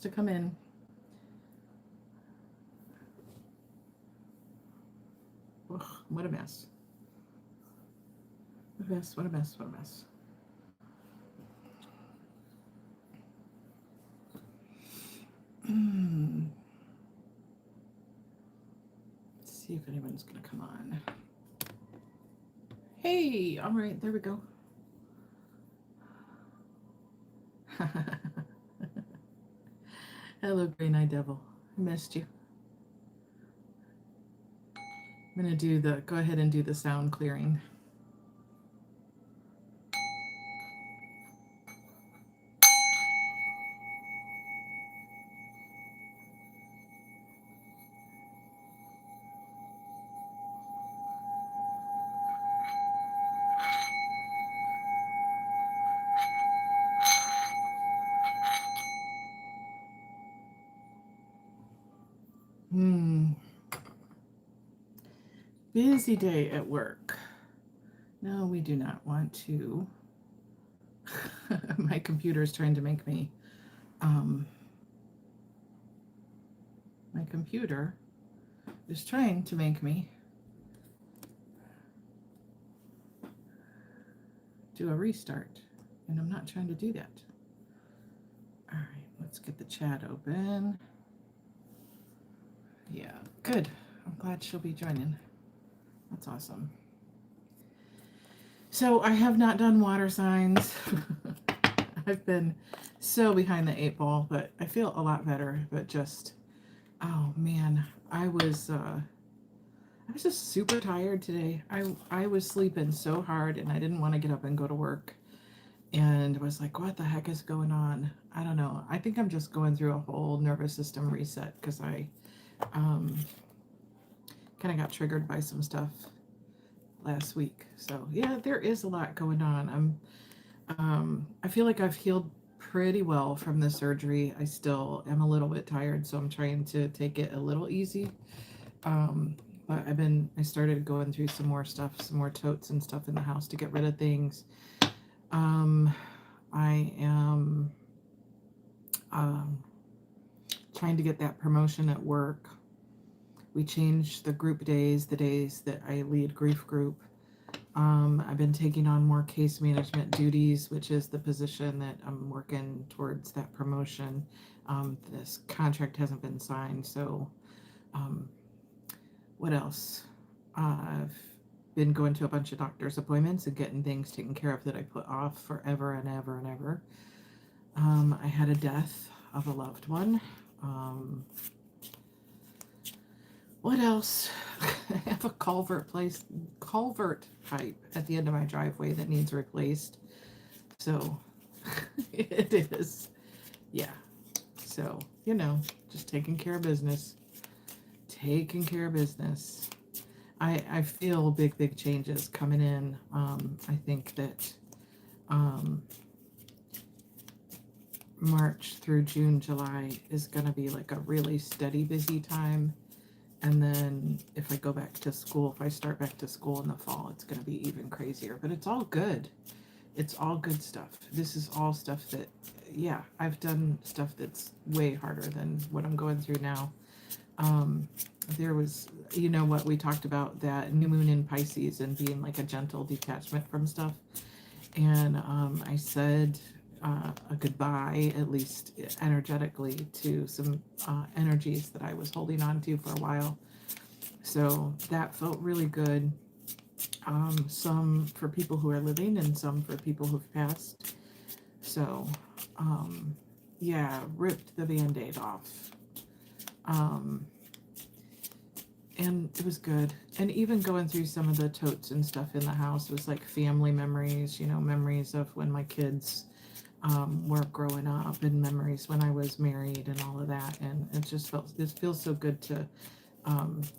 to come in. Ugh, what a mess. What a mess, what a mess, what a mess. Let's see if anyone's going to come on. Hey, all right, there we go. Hello, Green Eye Devil. I missed you. I'm going to go ahead and do the sound clearing. Busy day at work. No, we do not want to. My computer is trying to make me. My computer is trying to make me do a restart, and I'm not trying to do that. All right, let's get the chat open. Yeah, good. I'm glad she'll be joining. That's awesome. So I have not done water signs. I've been so behind the 8 ball, but I feel a lot better. But just, oh man, I was just super tired today. I was sleeping so hard, and I didn't want to get up and go to work. And was like, what the heck is going on? I don't know. I think I'm just going through a whole nervous system reset because I kind of got triggered by some stuff last week. So yeah, there is a lot going on. I feel like I've healed pretty well from the surgery. I still am a little bit tired, so I'm trying to take it a little easy. But I started going through some more stuff, some more totes and stuff in the house to get rid of things. I am trying to get that promotion at work. We changed the group days, the days that I lead grief group. I've been taking on more case management duties, which is the position that I'm working towards that promotion. This contract hasn't been signed, so what else? I've been going to a bunch of doctor's appointments and getting things taken care of that I put off forever and ever and ever. I had a death of a loved one. What else? I have a culvert pipe at the end of my driveway that needs replaced. So it is. Yeah. So, just taking care of business. Taking care of business. I feel big changes coming in. I think that March through June, July is going to be like a really steady, busy time. And then if I go back to school, if I start back to school in the fall, it's going to be even crazier. But it's all good. It's all good stuff. This is all stuff that, yeah, I've done stuff that's way harder than what I'm going through now. There was, what we talked about, that new moon in Pisces and being like a gentle detachment from stuff. And I said a goodbye, at least energetically, to some energies that I was holding on to for a while. So that felt really good. Some for people who are living and some for people who've passed. So, yeah, ripped the Band-Aid off. And it was good. And even going through some of the totes and stuff in the house was like family memories, memories of when my kids were growing up and memories when I was married and all of that. And it feels so good to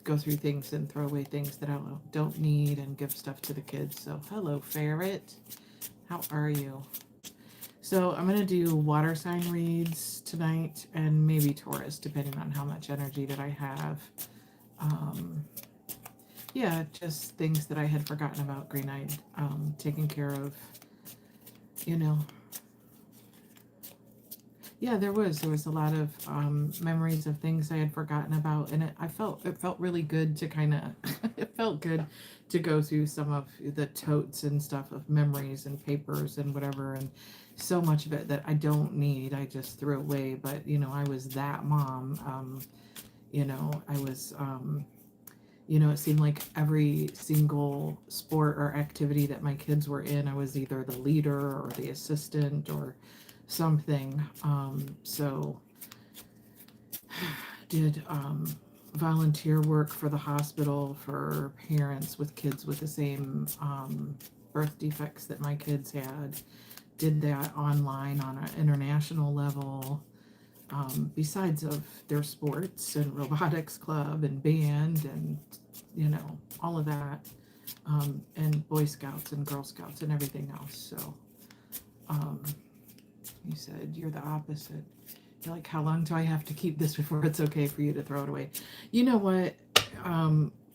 go through things and throw away things that I don't need and give stuff to the kids. So hello, Ferret. How are you? So I'm going to do water sign reads tonight and maybe Taurus, depending on how much energy that I have. Yeah, just things that I had forgotten about, green-eyed, taking care of, Yeah, there was a lot of memories of things I had forgotten about, and it felt really good to kind of it felt good to go through some of the totes and stuff of memories and papers and whatever, and so much of it that I don't need, I just threw away. But I was that mom. I was. It seemed like every single sport or activity that my kids were in, I was either the leader or the assistant or something. So did volunteer work for the hospital for parents with kids with the same birth defects that my kids had. Did that online on an international level. Besides of their sports and robotics club and band and all of that, and Boy Scouts and Girl Scouts and everything else. So you said you're the opposite. You're like, how long do I have to keep this before it's okay for you to throw it away? You know what?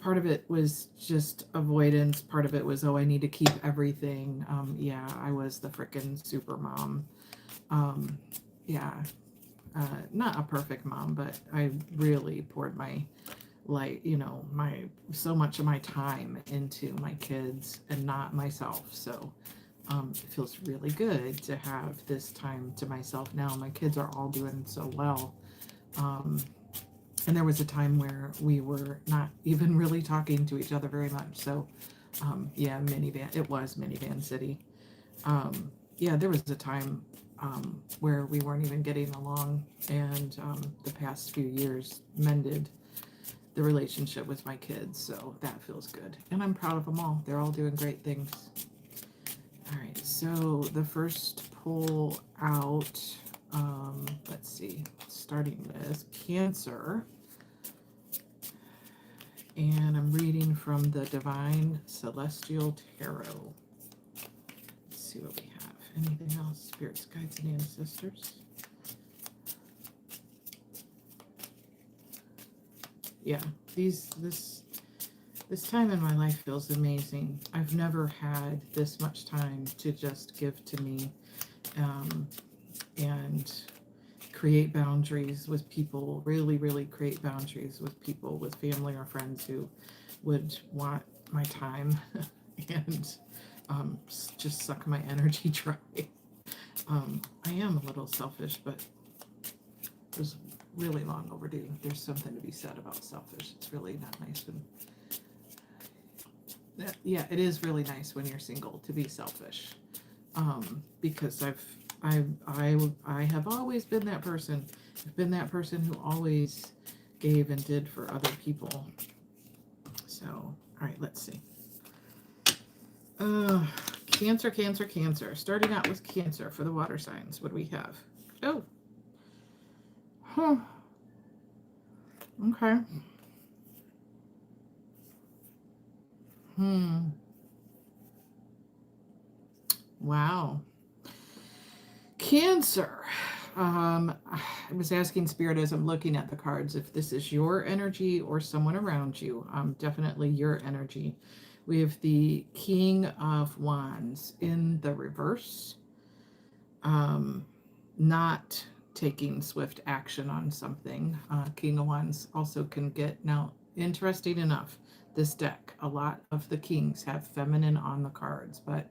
Part of it was just avoidance. Part of it was, oh, I need to keep everything. Yeah, I was the frickin' super mom. Yeah. Not a perfect mom, but I really poured my so much of my time into my kids and not myself. So it feels really good to have this time to myself now. My kids are all doing so well. And there was a time where we were not even really talking to each other very much. So yeah, it was minivan city. Yeah, there was a time where we weren't even getting along, and the past few years mended the relationship with my kids, so that feels good. And I'm proud of them all. They're all doing great things. All right, so the first pull out, let's see, starting with Cancer. And I'm reading from the Divine Celestial Tarot. Let's see what we have. Anything else? Spirits, guides, and ancestors. Yeah, this time in my life feels amazing. I've never had this much time to just give to me, and create boundaries with people, really create boundaries with people, with family or friends who would want my time and just suck my energy dry. I am a little selfish, but it was really long overdue. There's something to be said about selfish. It's really not nice when... Yeah, it is really nice when you're single to be selfish, because I have always been that person. I've been that person who always gave and did for other people. So, all right, let's see. Cancer. Starting out with Cancer for the water signs. What do we have? Oh. Huh. Okay. Wow. Cancer. I was asking Spirit as I'm looking at the cards if this is your energy or someone around you. Definitely your energy. We have the King of Wands in the reverse. Not taking swift action on something. King of Wands also can get... Now, interesting enough, this deck, a lot of the kings have feminine on the cards, but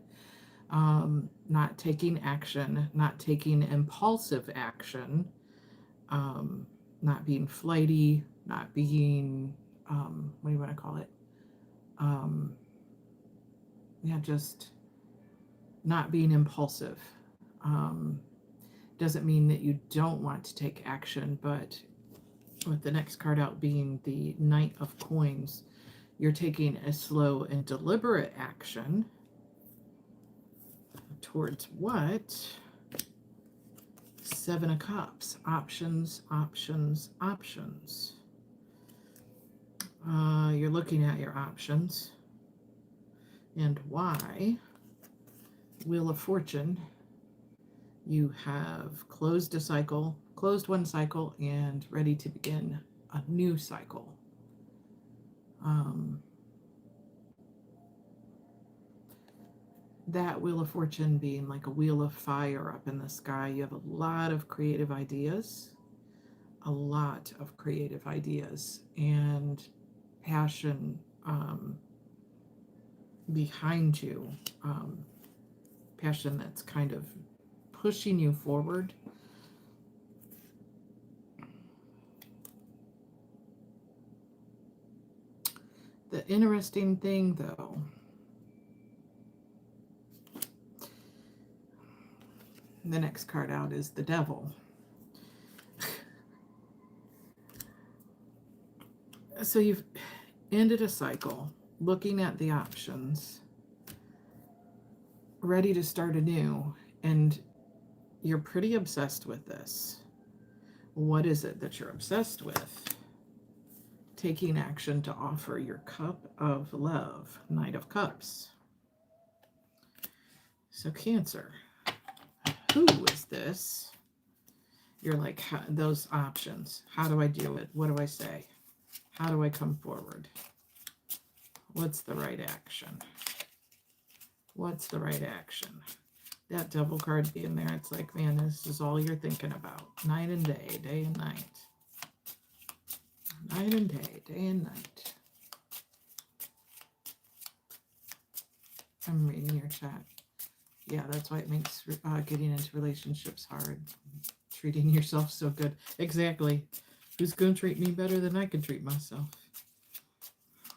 not taking action, not taking impulsive action, not being flighty, not being, what do you want to call it? Yeah, just not being impulsive. Doesn't mean that you don't want to take action, but with the next card out being the Knight of Coins, you're taking a slow and deliberate action towards what? Seven of Cups. Options. You're looking at your options. And why? Wheel of Fortune. You have closed one cycle, and ready to begin a new cycle. that Wheel of Fortune being like a wheel of fire up in the sky. You have a lot of creative ideas, a lot of creative ideas, and passion behind you. Passion that's kind of pushing you forward. The interesting thing, though, the next card out is the Devil. So you've ended a cycle, looking at the options, ready to start anew, and you're pretty obsessed with this. What is it that you're obsessed with? Taking action to offer your cup of love, Knight of Cups. So Cancer, who is this? You're like, those options. How do I do it? What do I say? How do I come forward? What's the right action? What's the right action? That Devil card being there, it's like, man, this is all you're thinking about. Night and day, day and night. Night and day, day and night. I'm reading your chat. Yeah, that's why it makes getting into relationships hard. Treating yourself so good. Exactly. Who's going to treat me better than I can treat myself?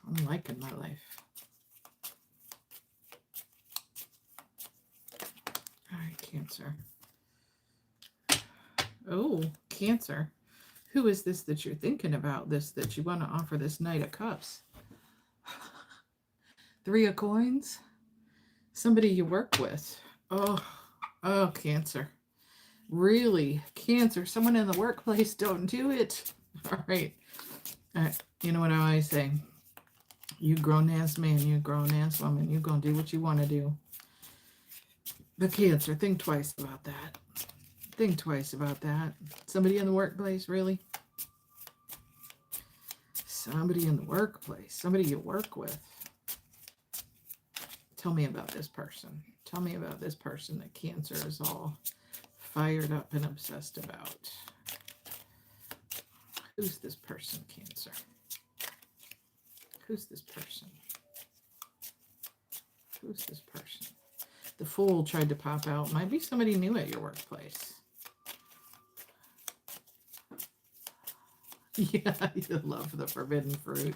I'm liking my life. All right, Cancer. Oh, Cancer. Who is this that you're thinking about? This that you want to offer this Knight of Cups? 3 of Coins. Somebody you work with. Oh, Cancer. Really? Cancer. Someone in the workplace. Don't do it. All right. You know what I always say? You grown-ass man, you grown-ass woman. You're going to do what you want to do. The Cancer. Think twice about that. Think twice about that. Somebody in the workplace, really? Somebody in the workplace. Somebody you work with. Tell me about this person. Tell me about this person that Cancer is all fired up and obsessed about. Who's this person, Cancer? Who's this person? Who's this person? The Fool tried to pop out. Might be somebody new at your workplace. Yeah, you love the forbidden fruit.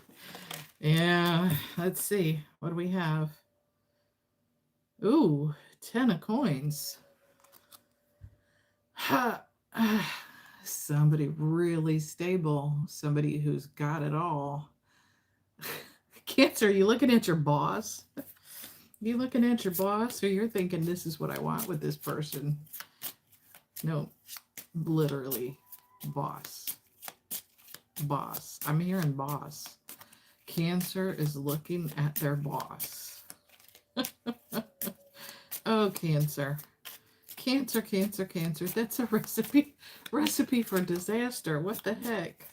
Yeah, let's see. What do we have? Ooh, 10 of Coins. Ha. Somebody really stable. Somebody who's got it all. Cancer, you looking at your boss? You looking at your boss, or you're thinking this is what I want with this person? No, literally, boss. Boss. I'm hearing boss. Cancer is looking at their boss. Oh, Cancer. Cancer, Cancer, Cancer. That's a recipe for disaster. What the heck?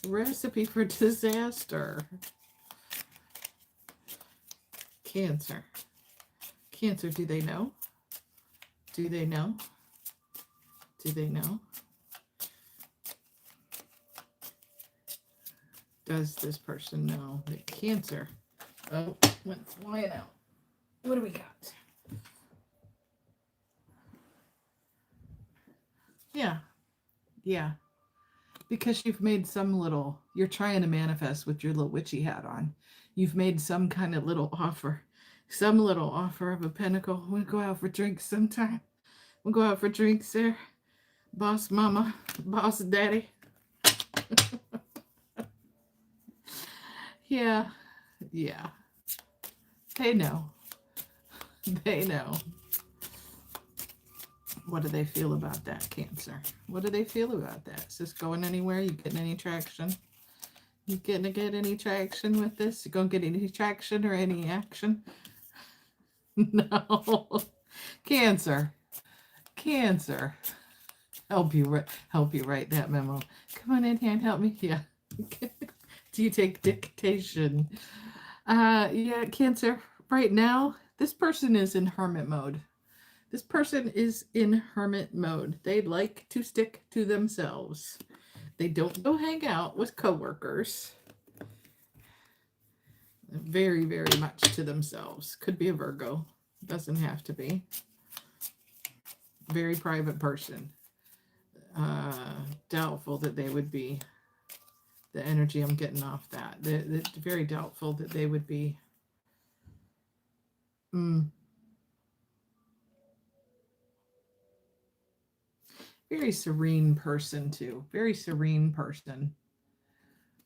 Recipe for disaster. Cancer. Cancer, do they know? Do they know? Do they know? Does this person know that Cancer? Oh, went flying out. What do we got? Yeah. Yeah. Because you've made some little, you're trying to manifest with your little witchy hat on. You've made some kind of little offer. Some little offer of a pentacle. We'll go out for drinks sometime. We'll go out for drinks there. Boss mama. Boss daddy. Yeah. Yeah. They know. They know. What do they feel about that, Cancer? What do they feel about that? Is this going anywhere? You getting any traction? You gonna get any traction with this? You gonna get any traction or any action? No. Cancer. Cancer. Help you write that memo. Come on in here and help me. Yeah. Do you take dictation? Yeah, Cancer. Right now, This person is in hermit mode. This person is in hermit mode. They like to stick to themselves. They don't go hang out with coworkers. Very, very much to themselves. Could be a Virgo. Doesn't have to be. Very private person. Doubtful that they would be. The energy I'm getting off that. They're very doubtful that they would be. Very serene person too. Very serene person.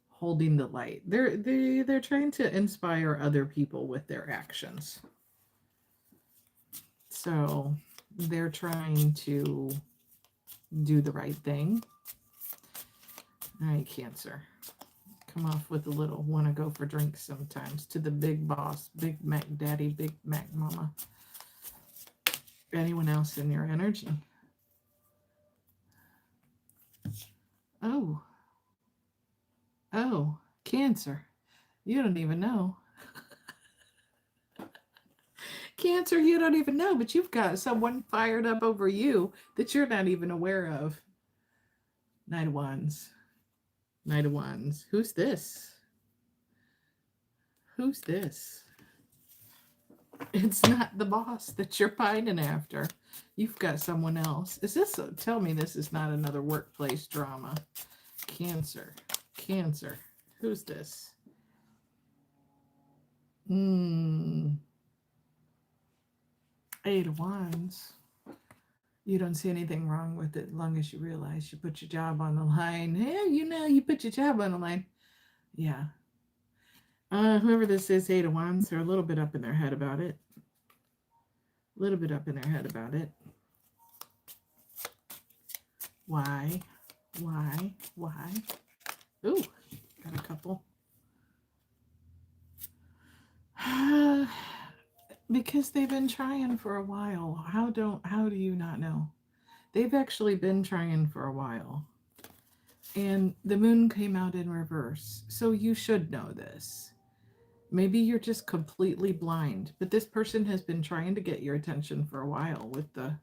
Holding the light. They're trying to inspire other people with their actions. So they're trying to do the right thing. All right, Cancer. Come off with a little want to go for drinks sometimes to the big boss, Big Mac Daddy, Big Mac Mama. Anyone else in your energy? Oh, Cancer. You don't even know. Cancer, you don't even know, but you've got someone fired up over you that you're not even aware of. Knight of Wands. Knight of Wands. Who's this? Who's this? It's not the boss that you're pining after. You've got someone else. Is this, tell me this is not another workplace drama. Cancer. Cancer. Who's this? Eight of Wands. You don't see anything wrong with it as long as you realize you put your job on the line. Yeah, you put your job on the line. Yeah. Whoever this is, Eight of Wands, they're a little bit up in their head about it. A little bit up in their head about it. Why? Why? Why? Ooh, got a couple. Because they've been trying for a while. How do you not know? They've actually been trying for a while. And the moon came out in reverse. So you should know this. Maybe you're just completely blind. But this person has been trying to get your attention for a while with the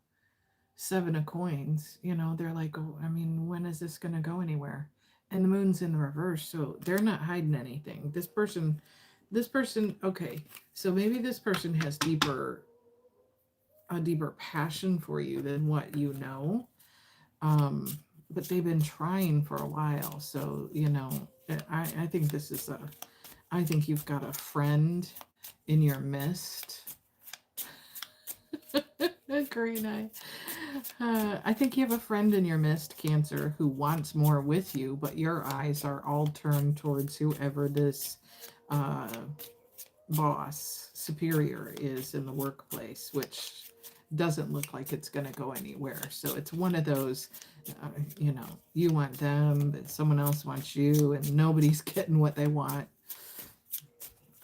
Seven of Coins. You know, they're like, oh, I mean, when is this going to go anywhere? And the moon's in the reverse. So they're not hiding anything. This person, okay. So maybe this person has a deeper passion for you than what you know. But they've been trying for a while. So, you know, I think this is I think you've got a friend in your midst. Green eye. I think you have a friend in your midst, Cancer, who wants more with you, but your eyes are all turned towards whoever this boss, superior is in the workplace, which doesn't look like it's going to go anywhere. So it's one of those, you know, you want them, but someone else wants you, and nobody's getting what they want.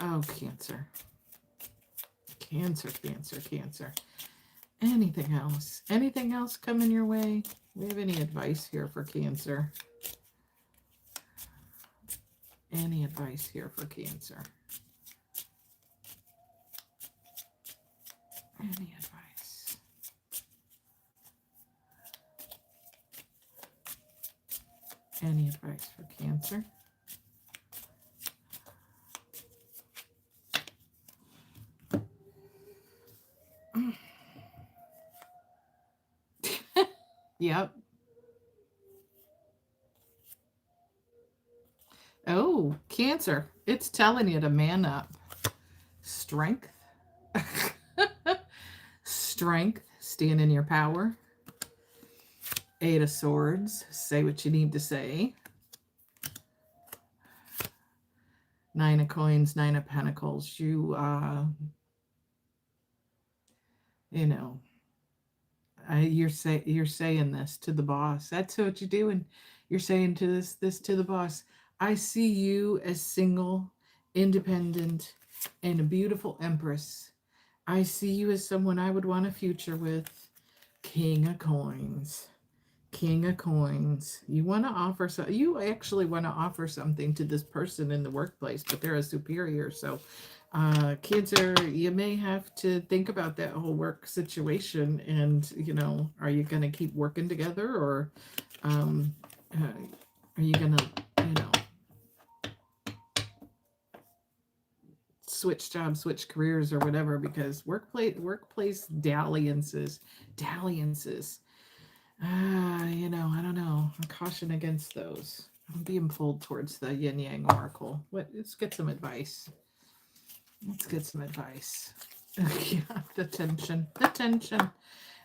Oh, Cancer. Cancer, Cancer, Cancer. Anything else? Anything else coming your way? Do we have any advice here for Cancer? Any advice here for Cancer? Any advice? Any advice for Cancer? Yep. Oh, Cancer. It's telling you to man up. Strength. Strength. Stand in your power. Eight of Swords. Say what you need to say. Nine of Coins. Nine of Pentacles. You know, you're saying this to the boss. That's what you're doing. You're saying to this to the boss. I see you as single, independent, and a beautiful empress. I see you as someone I would want a future with. King of Coins. King of Coins. You want to offer you actually want to offer something to this person in the workplace, but they're a superior. So Cancer, you may have to think about that whole work situation and, are you going to keep working together or are you going to, you know, switch jobs, switch careers or whatever, because workplace dalliances. I don't know. I caution against those. I'm being pulled towards the yin yang oracle. Let's get some advice. Yeah, the tension.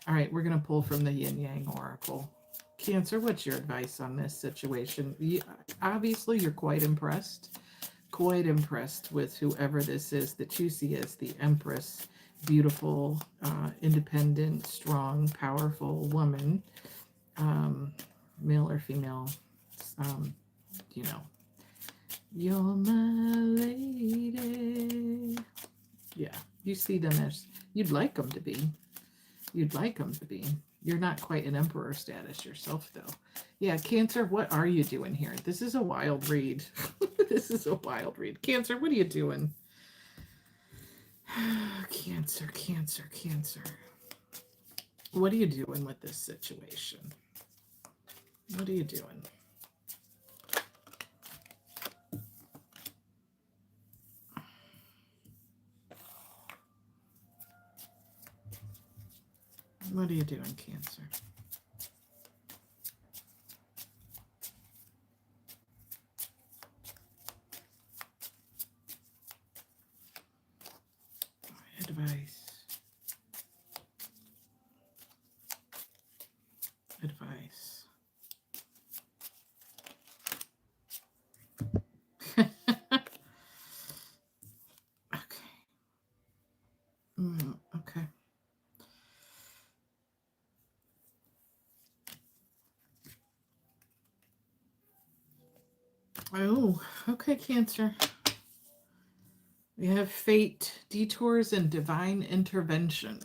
All right, we're going to pull from the yin yang oracle. Cancer, what's your advice on this situation? Obviously, you're quite impressed with whoever this is that you see as the Empress. Beautiful, independent, strong, powerful woman, male or female. You're my lady. Yeah, you see them as you'd like them to be. You're not quite an emperor status yourself, though. Yeah, Cancer, what are you doing here? This is a wild read. Cancer, what are you doing? Cancer. What are you doing with this situation? What are you doing? What are you doing, Cancer? Advice. Okay. Okay. Oh, okay, Cancer. We have fate, detours, and divine intervention.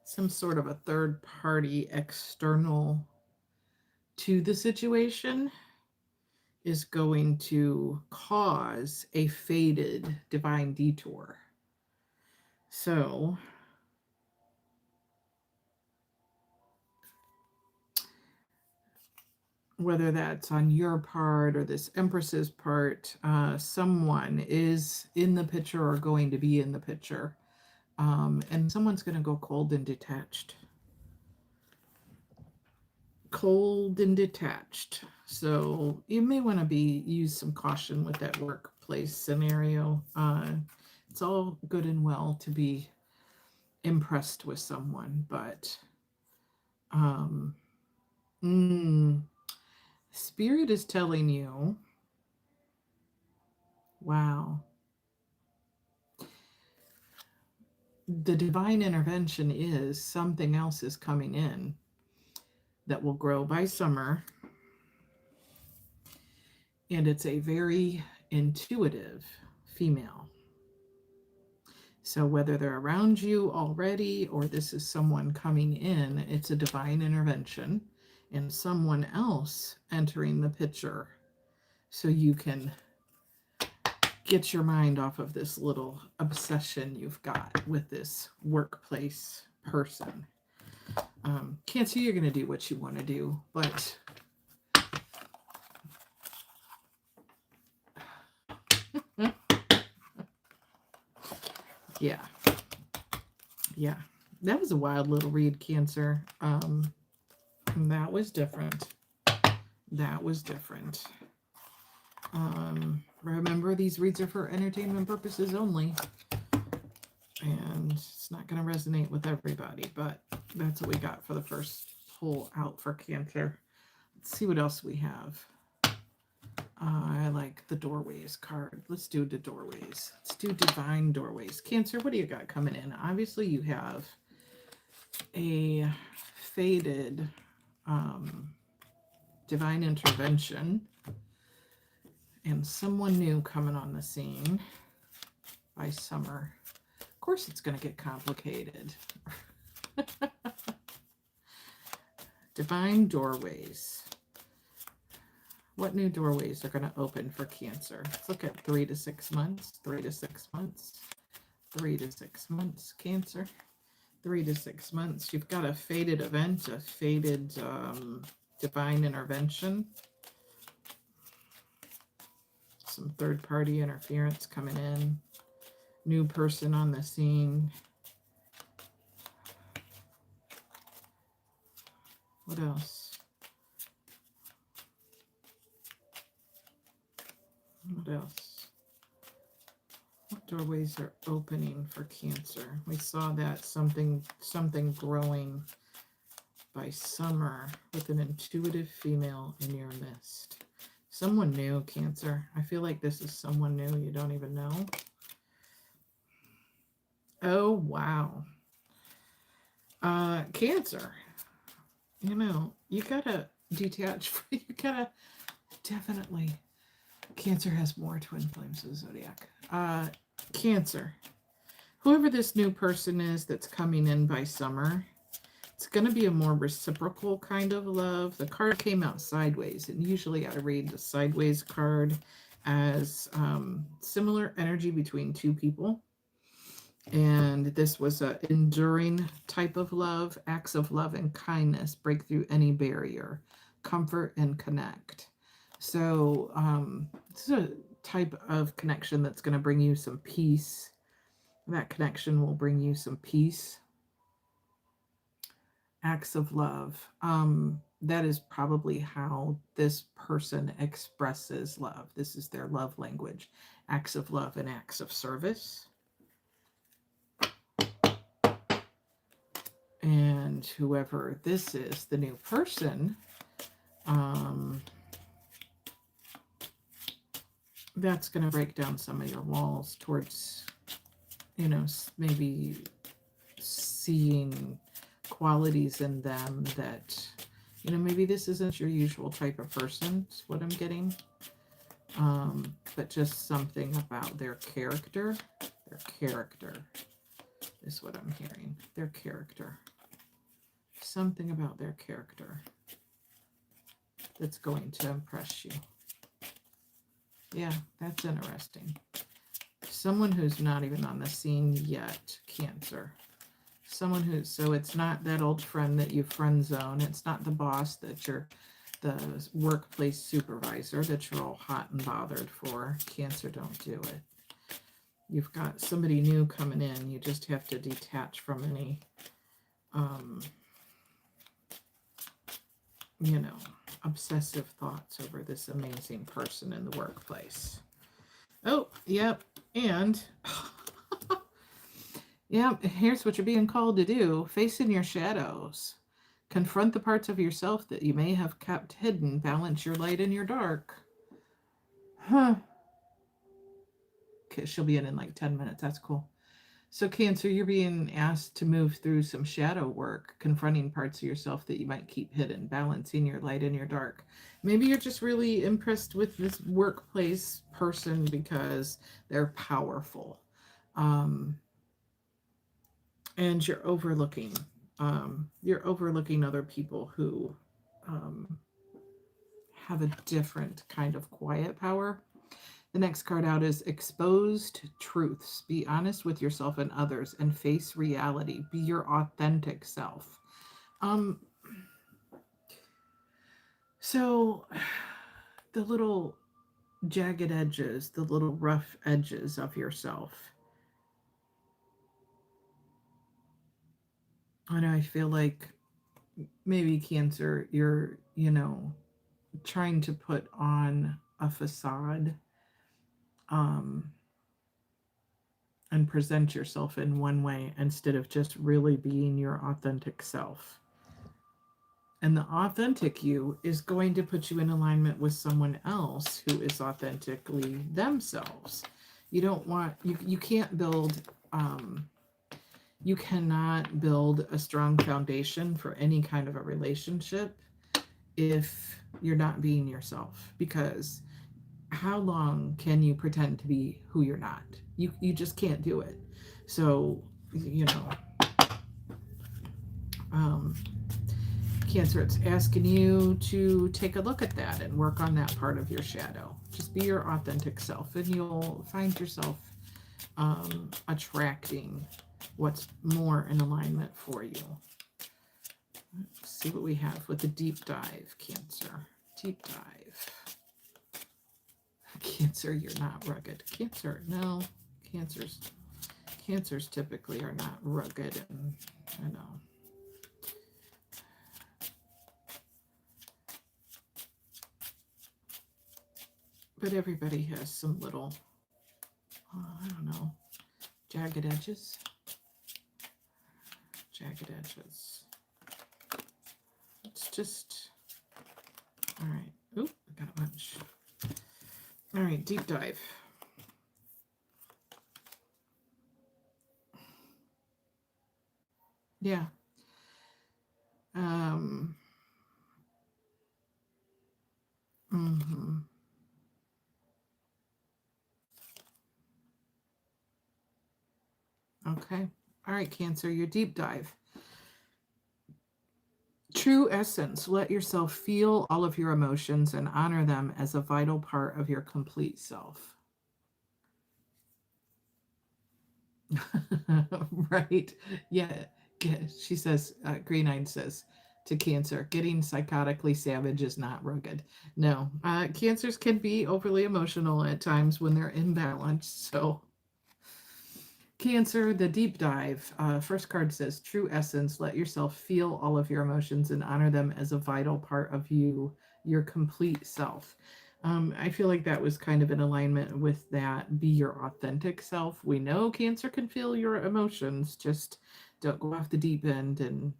Some sort of a third party external to the situation is going to cause a fated divine detour. So, whether that's on your part or this Empress's part, someone is in the picture or going to be in the picture. And someone's going to go cold and detached. So you may want to use some caution with that workplace scenario. It's all good and well to be impressed with someone, but Spirit is telling you, wow, the divine intervention is something else is coming in that will grow by summer. And it's a very intuitive female. So whether they're around you already or this is someone coming in, it's a divine intervention and someone else entering the picture so you can get your mind off of this little obsession you've got with this workplace person. Cancer, you're going to do what you want to do, but yeah, that was a wild little read, Cancer. That was different. Remember, these reads are for entertainment purposes only, and it's not going to resonate with everybody, but that's what we got for the first pull out for Cancer. Let's see what else we have. I like the doorways card. Let's do the doorways. Let's do divine doorways. Cancer, what do you got coming in? Obviously, you have a faded divine intervention and someone new coming on the scene by summer. Of course, it's going to get complicated. Divine doorways. What new doorways are going to open for Cancer? Let's look at 3 to 6 months. 3 to 6 months. 3 to 6 months, Cancer. 3 to 6 months. You've got a fated event, a fated divine intervention. Some third-party interference coming in. New person on the scene. What else? What else? What doorways are opening for Cancer? We saw that something growing by summer with an intuitive female in your midst. Someone new, Cancer. I feel like this is someone new you don't even know. Oh, wow. Cancer. You know, you gotta detach. You gotta definitely. Cancer has more twin flames of the zodiac. Cancer. Whoever this new person is that's coming in by summer, it's going to be a more reciprocal kind of love. The card came out sideways, and usually I read the sideways card as similar energy between two people. And this was an enduring type of love, acts of love and kindness, break through any barrier, comfort and connect. So this is a type of connection that's going to bring you some peace. That connection will bring you some peace. Acts of love. That is probably how this person expresses love. This is their love language. Acts of love and acts of service. And whoever this is, the new person, that's going to break down some of your walls towards, you know, maybe seeing qualities in them that, you know, maybe this isn't your usual type of person, is what I'm getting. But just something about their character. Their character is what I'm hearing. Their character. Something about their character that's going to impress you. Yeah, that's interesting. Someone who's not even on the scene yet, Cancer. Someone who's, so it's not that old friend that you friend zone. It's not the boss that you're, the workplace supervisor that you're all hot and bothered for. Cancer, don't do it. You've got somebody new coming in. You just have to detach from any, you know, obsessive thoughts over this amazing person in the workplace. Oh, yep. And yeah, here's what you're being called to do. Facing your shadows. Confront the parts of yourself that you may have kept hidden. Balance your light and your dark. Huh. Okay, she'll be in like 10 minutes. That's cool. So Cancer, you're being asked to move through some shadow work, confronting parts of yourself that you might keep hidden, balancing your light and your dark. Maybe you're just really impressed with this workplace person because they're powerful. And you're overlooking other people who have a different kind of quiet power. The next card out is Exposed Truths. Be honest with yourself and others and face reality. Be your authentic self. So the little jagged edges, the little rough edges of yourself. I know, I feel like maybe Cancer, you're, you know, trying to put on a facade and present yourself in one way instead of just really being your authentic self. And the authentic you is going to put you in alignment with someone else who is authentically themselves. You don't want, you can't build, you cannot build a strong foundation for any kind of a relationship if you're not being yourself, because how long can you pretend to be who you're not? You just can't do it. So, you know, Cancer, it's asking you to take a look at that and work on that part of your shadow. Just be your authentic self, and you'll find yourself attracting what's more in alignment for you. Let's see what we have with the deep dive, Cancer. Deep dive. Cancer, you're not rugged. Cancer, no. Cancers typically are not rugged, and I know. But everybody has some little, I don't know, jagged edges. Jagged edges. It's just, all right. Oop, I got a bunch. All right, deep dive. Yeah. Okay. All right, Cancer, your deep dive. True essence. Let yourself feel all of your emotions and honor them as a vital part of your complete self. Right. Yeah. Yeah. She says, Green Eyed says to Cancer, getting psychotically savage is not rugged. No. Cancers can be overly emotional at times when they're imbalanced. So, Cancer, the deep dive. First card says, true essence. Let yourself feel all of your emotions and honor them as a vital part of you, your complete self. I feel like that was kind of in alignment with that. Be your authentic self. We know Cancer can feel your emotions. Just don't go off the deep end and,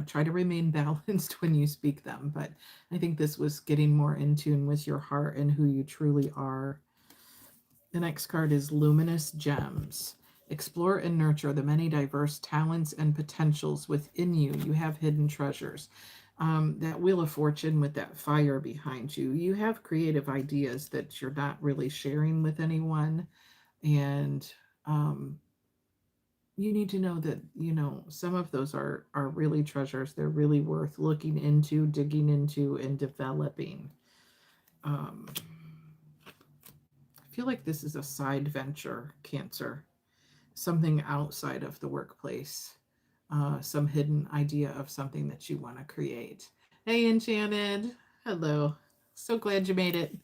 try to remain balanced when you speak them. But I think this was getting more in tune with your heart and who you truly are. The next card is Luminous Gems. Explore and nurture the many diverse talents and potentials within you. You have hidden treasures. That Wheel of Fortune with that fire behind you. You have creative ideas that you're not really sharing with anyone. And you need to know that, some of those are really treasures. They're really worth looking into, digging into, and developing. I feel like this is a side venture, Cancer. Something outside of the workplace. Some hidden idea of something that you want to create. Hey, Enchanted. Hello. So glad you made it.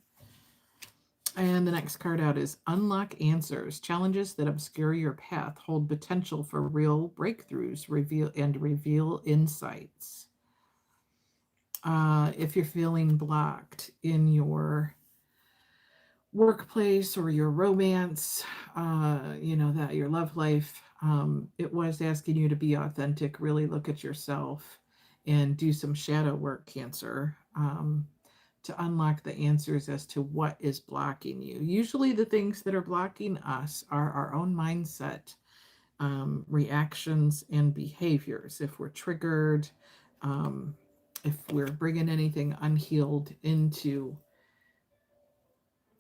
And the next card out is Unlock Answers. Challenges that obscure your path hold potential for real breakthroughs, reveal insights. If you're feeling blocked in your workplace or your romance, that your love life, it was asking you to be authentic, really look at yourself and do some shadow work, Cancer, to unlock the answers as to what is blocking you. Usually the things that are blocking us are our own mindset, reactions, and behaviors. If we're triggered, if we're bringing anything unhealed into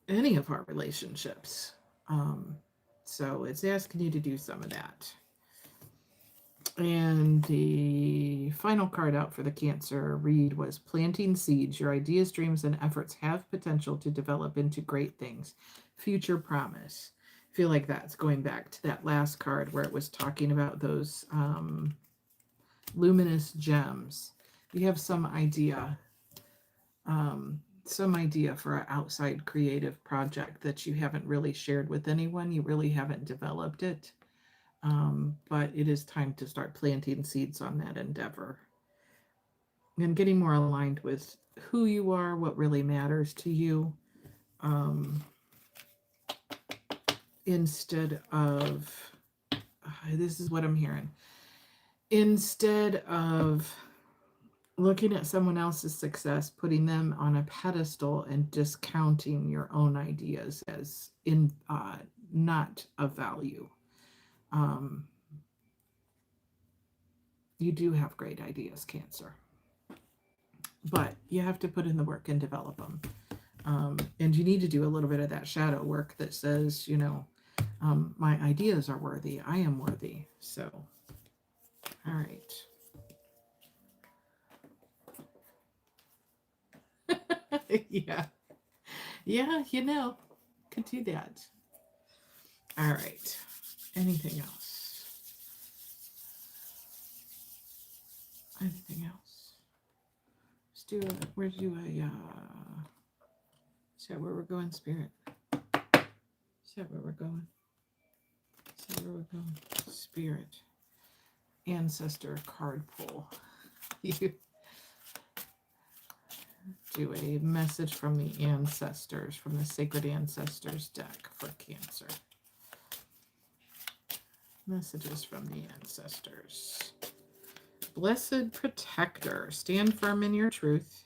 any of our relationships. So it's asking you to do some of that. And the final card out for the Cancer read was Planting Seeds. Your ideas, dreams, and efforts have potential to develop into great things. Future promise. I feel like that's going back to that last card where it was talking about those luminous gems. You have some idea for an outside creative project that you haven't really shared with anyone. You really haven't developed it. But it is time to start planting seeds on that endeavor and getting more aligned with who you are, what really matters to you, instead of, this is what I'm hearing, instead of looking at someone else's success, putting them on a pedestal and discounting your own ideas as not of value. You do have great ideas, Cancer, but you have to put in the work and develop them. And you need to do a little bit of that shadow work that says, my ideas are worthy. I am worthy. So, all right. Yeah. Yeah, you know, could do that. All right. Anything else? Anything else? Let's do a, where's you a, is that where we're going, Spirit? Is that where we're going? Is that where we're going? Spirit. Ancestor card pull. You do a message from the ancestors, from the sacred ancestors deck for Cancer. Messages from the ancestors. Blessed protector, stand firm in your truth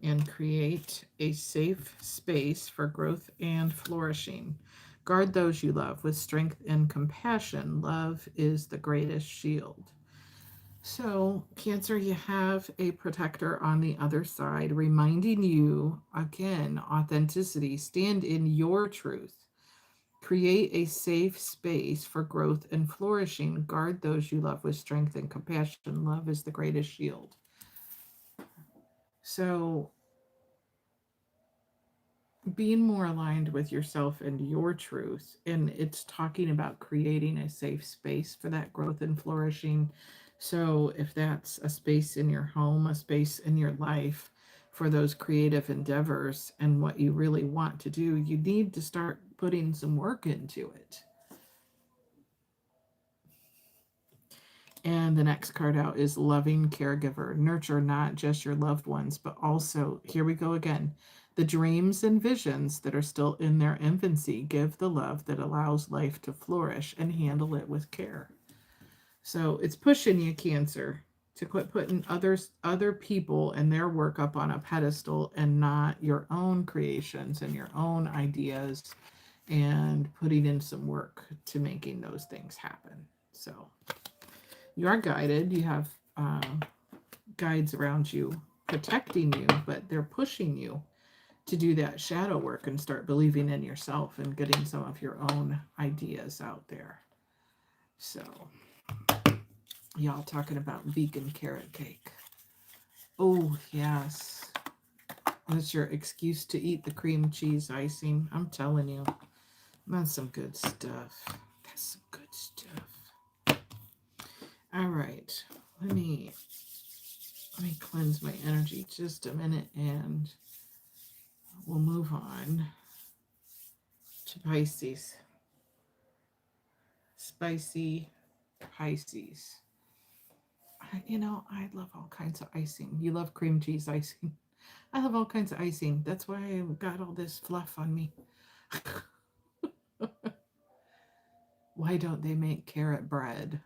and create a safe space for growth and flourishing. Guard those you love with strength and compassion. Love is the greatest shield. So, Cancer, you have a protector on the other side reminding you, again, authenticity, stand in your truth. Create a safe space for growth and flourishing. Guard those you love with strength and compassion. Love is the greatest shield. So, being more aligned with yourself and your truth, and it's talking about creating a safe space for that growth and flourishing. So, if that's a space in your home, a space in your life for those creative endeavors and what you really want to do, you need to start putting some work into it. And the next card out is loving caregiver. Nurture not just your loved ones, but also, here we go again, the dreams and visions that are still in their infancy. Give the love that allows life to flourish and handle it with care. So it's pushing you, Cancer, to quit putting other people and their work up on a pedestal and not your own creations and your own ideas, and putting in some work to making those things happen. So you are guided. You have guides around you protecting you, but they're pushing you to do that shadow work and start believing in yourself and getting some of your own ideas out there. So, y'all talking about vegan carrot cake. Oh, yes. That's your excuse to eat the cream cheese icing. I'm telling you, that's some good stuff. That's some good stuff. All right. Let me cleanse my energy just a minute and we'll move on to Pisces. Spicy Pisces. I love all kinds of icing. You love cream cheese icing. I love all kinds of icing. That's why I got all this fluff on me. Why don't they make carrot bread?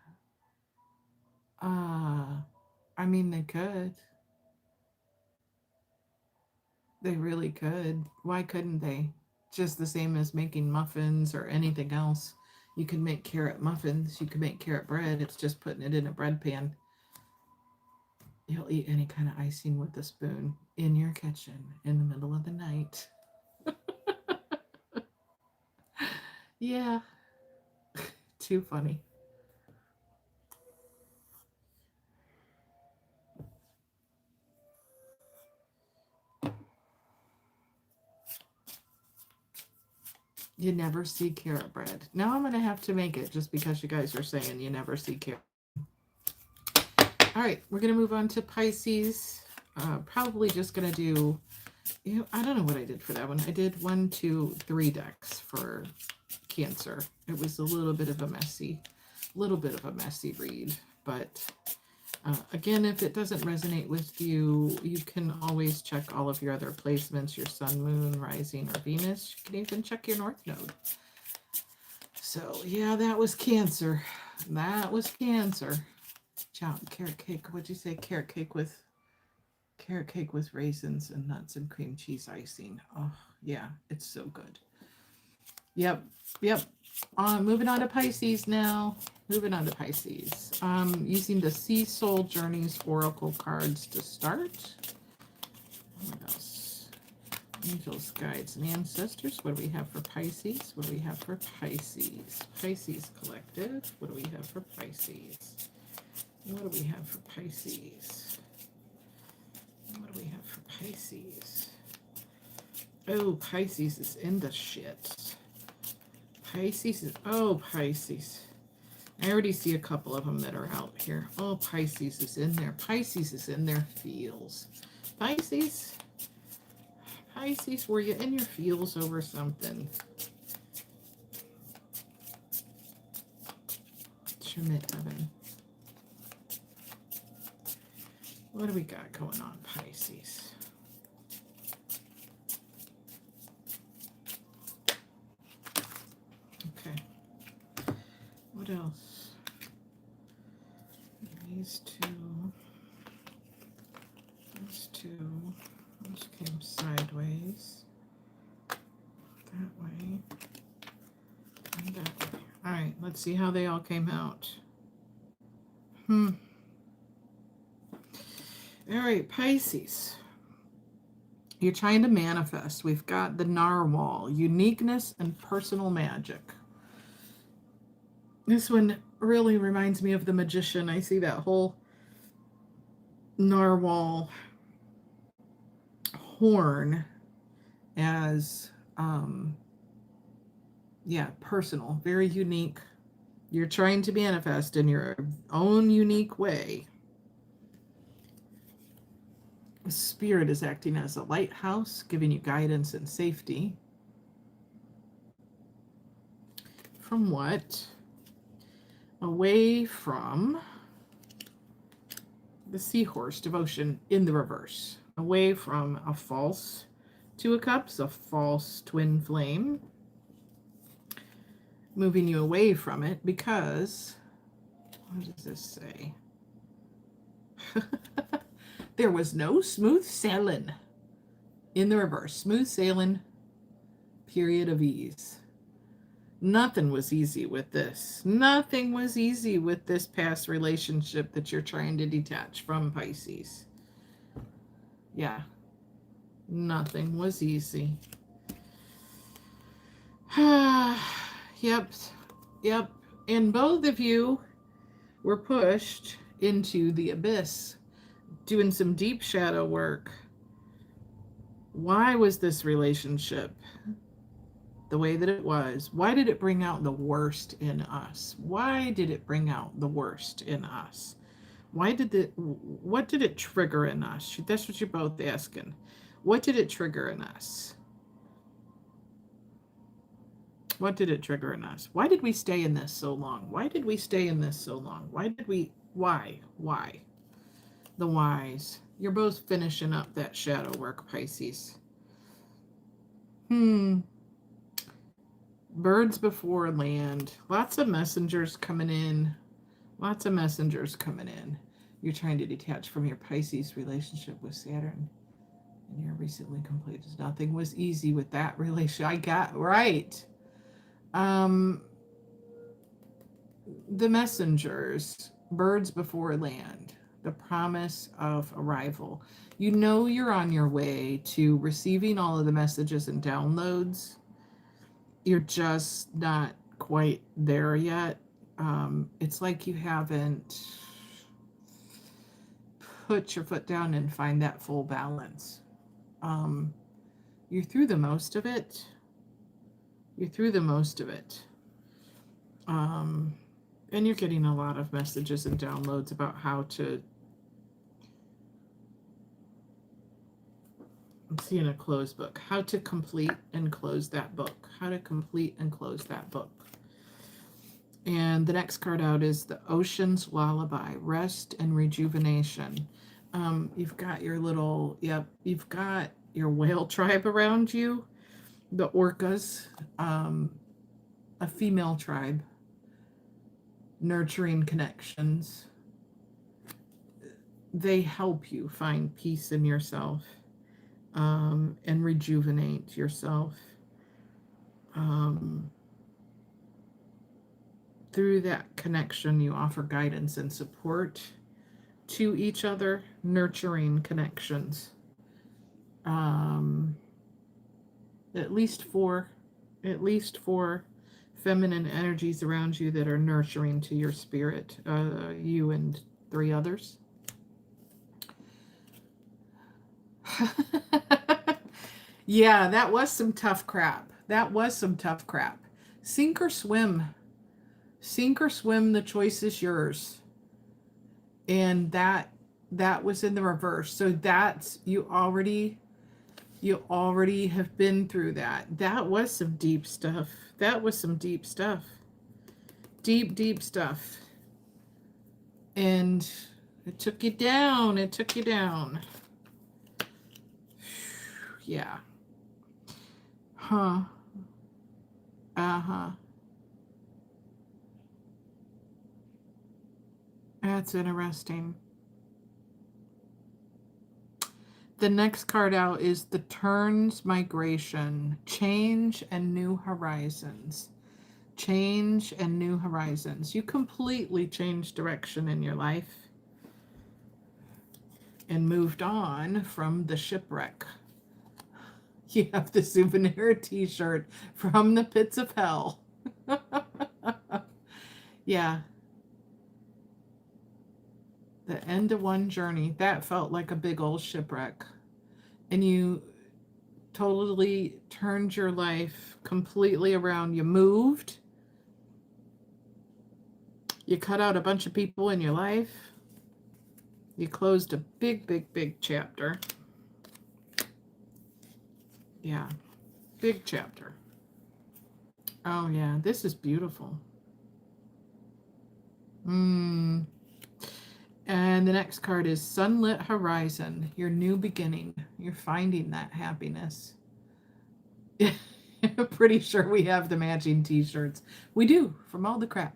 I mean, they could. They really could. Why couldn't they? Just the same as making muffins or anything else. You can make carrot muffins. You can make carrot bread. It's just putting it in a bread pan. You'll eat any kind of icing with a spoon in your kitchen in the middle of the night. Yeah. Too funny. You never see carrot bread. Now I'm going to have to make it just because you guys are saying you never see carrot. All right, we're going to move on to Pisces. Probably just going to do, I don't know what I did for that one. I did 1, 2, 3 decks for Cancer. It was a little bit of a messy read, but again, if it doesn't resonate with you, you can always check all of your other placements, your sun, moon, rising, or Venus. You can even check your north node. So yeah, that was Cancer. That was Cancer. Carrot cake. What'd you say? Carrot cake with raisins and nuts and cream cheese icing. Oh yeah, it's so good. Yep. Moving on to Pisces now. Moving on to Pisces. Using the Sea Soul Journeys Oracle cards to start. What else? Angels, guides, and ancestors. What do we have for Pisces? What do we have for Pisces? Pisces Collective. What do we have for Pisces? What do we have for Pisces? What do we have for Pisces? Oh, Pisces is in the shit. Pisces is, oh, Pisces. I already see a couple of them that are out here. Oh, Pisces is in there. Pisces is in their feels. Pisces, Pisces, were you in your feels over something? Schmidt Heaven. What do we got going on, Pisces? Okay. What else? These two. Those two. Those came sideways. That way. And that way. Alright, let's see how they all came out. Alright, Pisces. You're trying to manifest. We've got the narwhal, uniqueness and personal magic. This one really reminds me of the magician. I see that whole narwhal horn as, personal, very unique. You're trying to manifest in your own unique way. Spirit is acting as a lighthouse, giving you guidance and safety. From what? Away from the seahorse, devotion in the reverse. Away from a false Two of Cups, a false twin flame. Moving you away from it because, what does this say? There was no smooth sailing in the reverse. Smooth sailing, period of ease. Nothing was easy with this. Nothing was easy with this past relationship that you're trying to detach from, Pisces. Yeah. Nothing was easy. Yep. And both of you were pushed into the abyss, doing some deep shadow work. Why was this relationship the way that it was? Why did it bring out the worst in us? Why did it bring out the worst in us? What did it trigger in us? That's what you're both asking. What did it trigger in us? What did it trigger in us? Why did we stay in this so long? Why did we stay in this so long? Why? The whys. You're both finishing up that shadow work, Pisces. Birds before land. Lots of messengers coming in. You're trying to detach from your Pisces relationship with Saturn. And you're recently completed. Nothing was easy with that relationship. I got right. The messengers. Birds before land. The promise of arrival. You know you're on your way to receiving all of the messages and downloads. You're just not quite there yet. It's like you haven't put your foot down and find that full balance. You're through the most of it. And you're getting a lot of messages and downloads about how to, I'm seeing a closed book, how to complete and close that book. And the next card out is the Ocean's Lullaby, rest and rejuvenation. You've got your you've got your whale tribe around you, the orcas, a female tribe, nurturing connections. They help you find peace in yourself, and rejuvenate yourself. Through that connection, you offer guidance and support to each other, nurturing connections. At least four feminine energies around you that are nurturing to your spirit, you and 3 others. Yeah, that was some tough crap. That was some tough crap. Sink or swim. Sink or swim, the choice is yours. And that was in the reverse. So that's you already have been through that. That was some deep stuff. That was some deep stuff. Deep, deep stuff. And it took you down. It took you down. Yeah. Huh. Uh-huh. That's interesting. The next card out is the Turns Migration. Change and New Horizons. Change and New Horizons. You completely changed direction in your life and moved on from the shipwreck. You have the souvenir t-shirt from the pits of hell. Yeah. The end of one journey. That felt like a big old shipwreck. And you totally turned your life completely around. You moved. You cut out a bunch of people in your life. You closed a big, big, big chapter. Yeah. Big chapter. Oh, yeah. This is beautiful. And the next card is Sunlit Horizon, your new beginning. You're finding that happiness. I'm pretty sure we have the matching t-shirts. We do, from all the crap.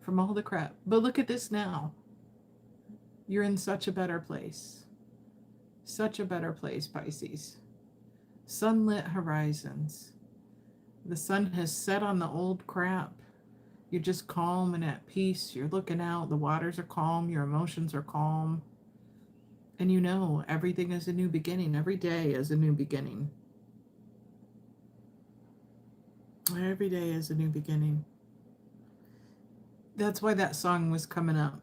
From all the crap. But look at this now. You're in such a better place. Such a better place, Pisces. Sunlit horizons. The sun has set on the old crap. You're just calm and at peace. You're looking out. The waters are calm. Your emotions are calm. And you know everything is a new beginning. Every day is a new beginning. Every day is a new beginning. That's why that song was coming up.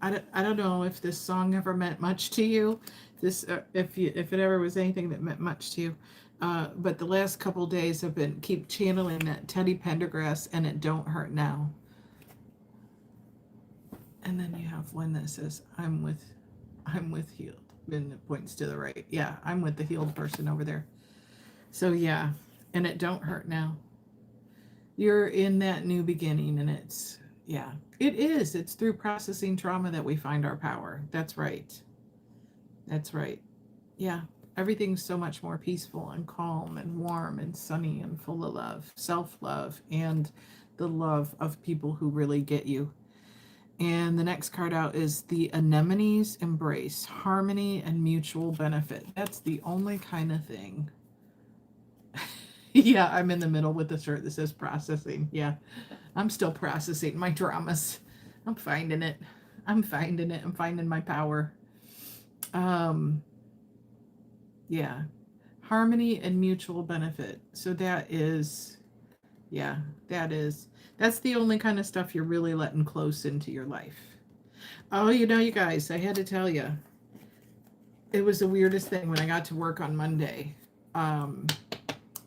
I don't know if this song ever meant much to you. This if it ever was anything that meant much to you. But the last couple days have been keep channeling that Teddy Pendergrass and It Don't Hurt Now. And then you have one that says I'm with healed. And it points to the right. Yeah, I'm with the healed person over there. So yeah, and it don't hurt now. You're in that new beginning, and it's yeah, it is. It's through processing trauma that we find our power. That's right. That's right. Yeah. Everything's so much more peaceful and calm and warm and sunny and full of love, self-love, and the love of people who really get you. And the next card out is the Anemone's Embrace, harmony and mutual benefit. That's the only kind of thing. Yeah, I'm in the middle with the shirt that says processing. Yeah, I'm still processing my dramas. I'm finding it. I'm finding it. I'm finding my power. Yeah, harmony and mutual benefit. So that is, yeah, that's the only kind of stuff you're really letting close into your life. Oh, you know, you guys, I had to tell you, it was the weirdest thing when I got to work on Monday.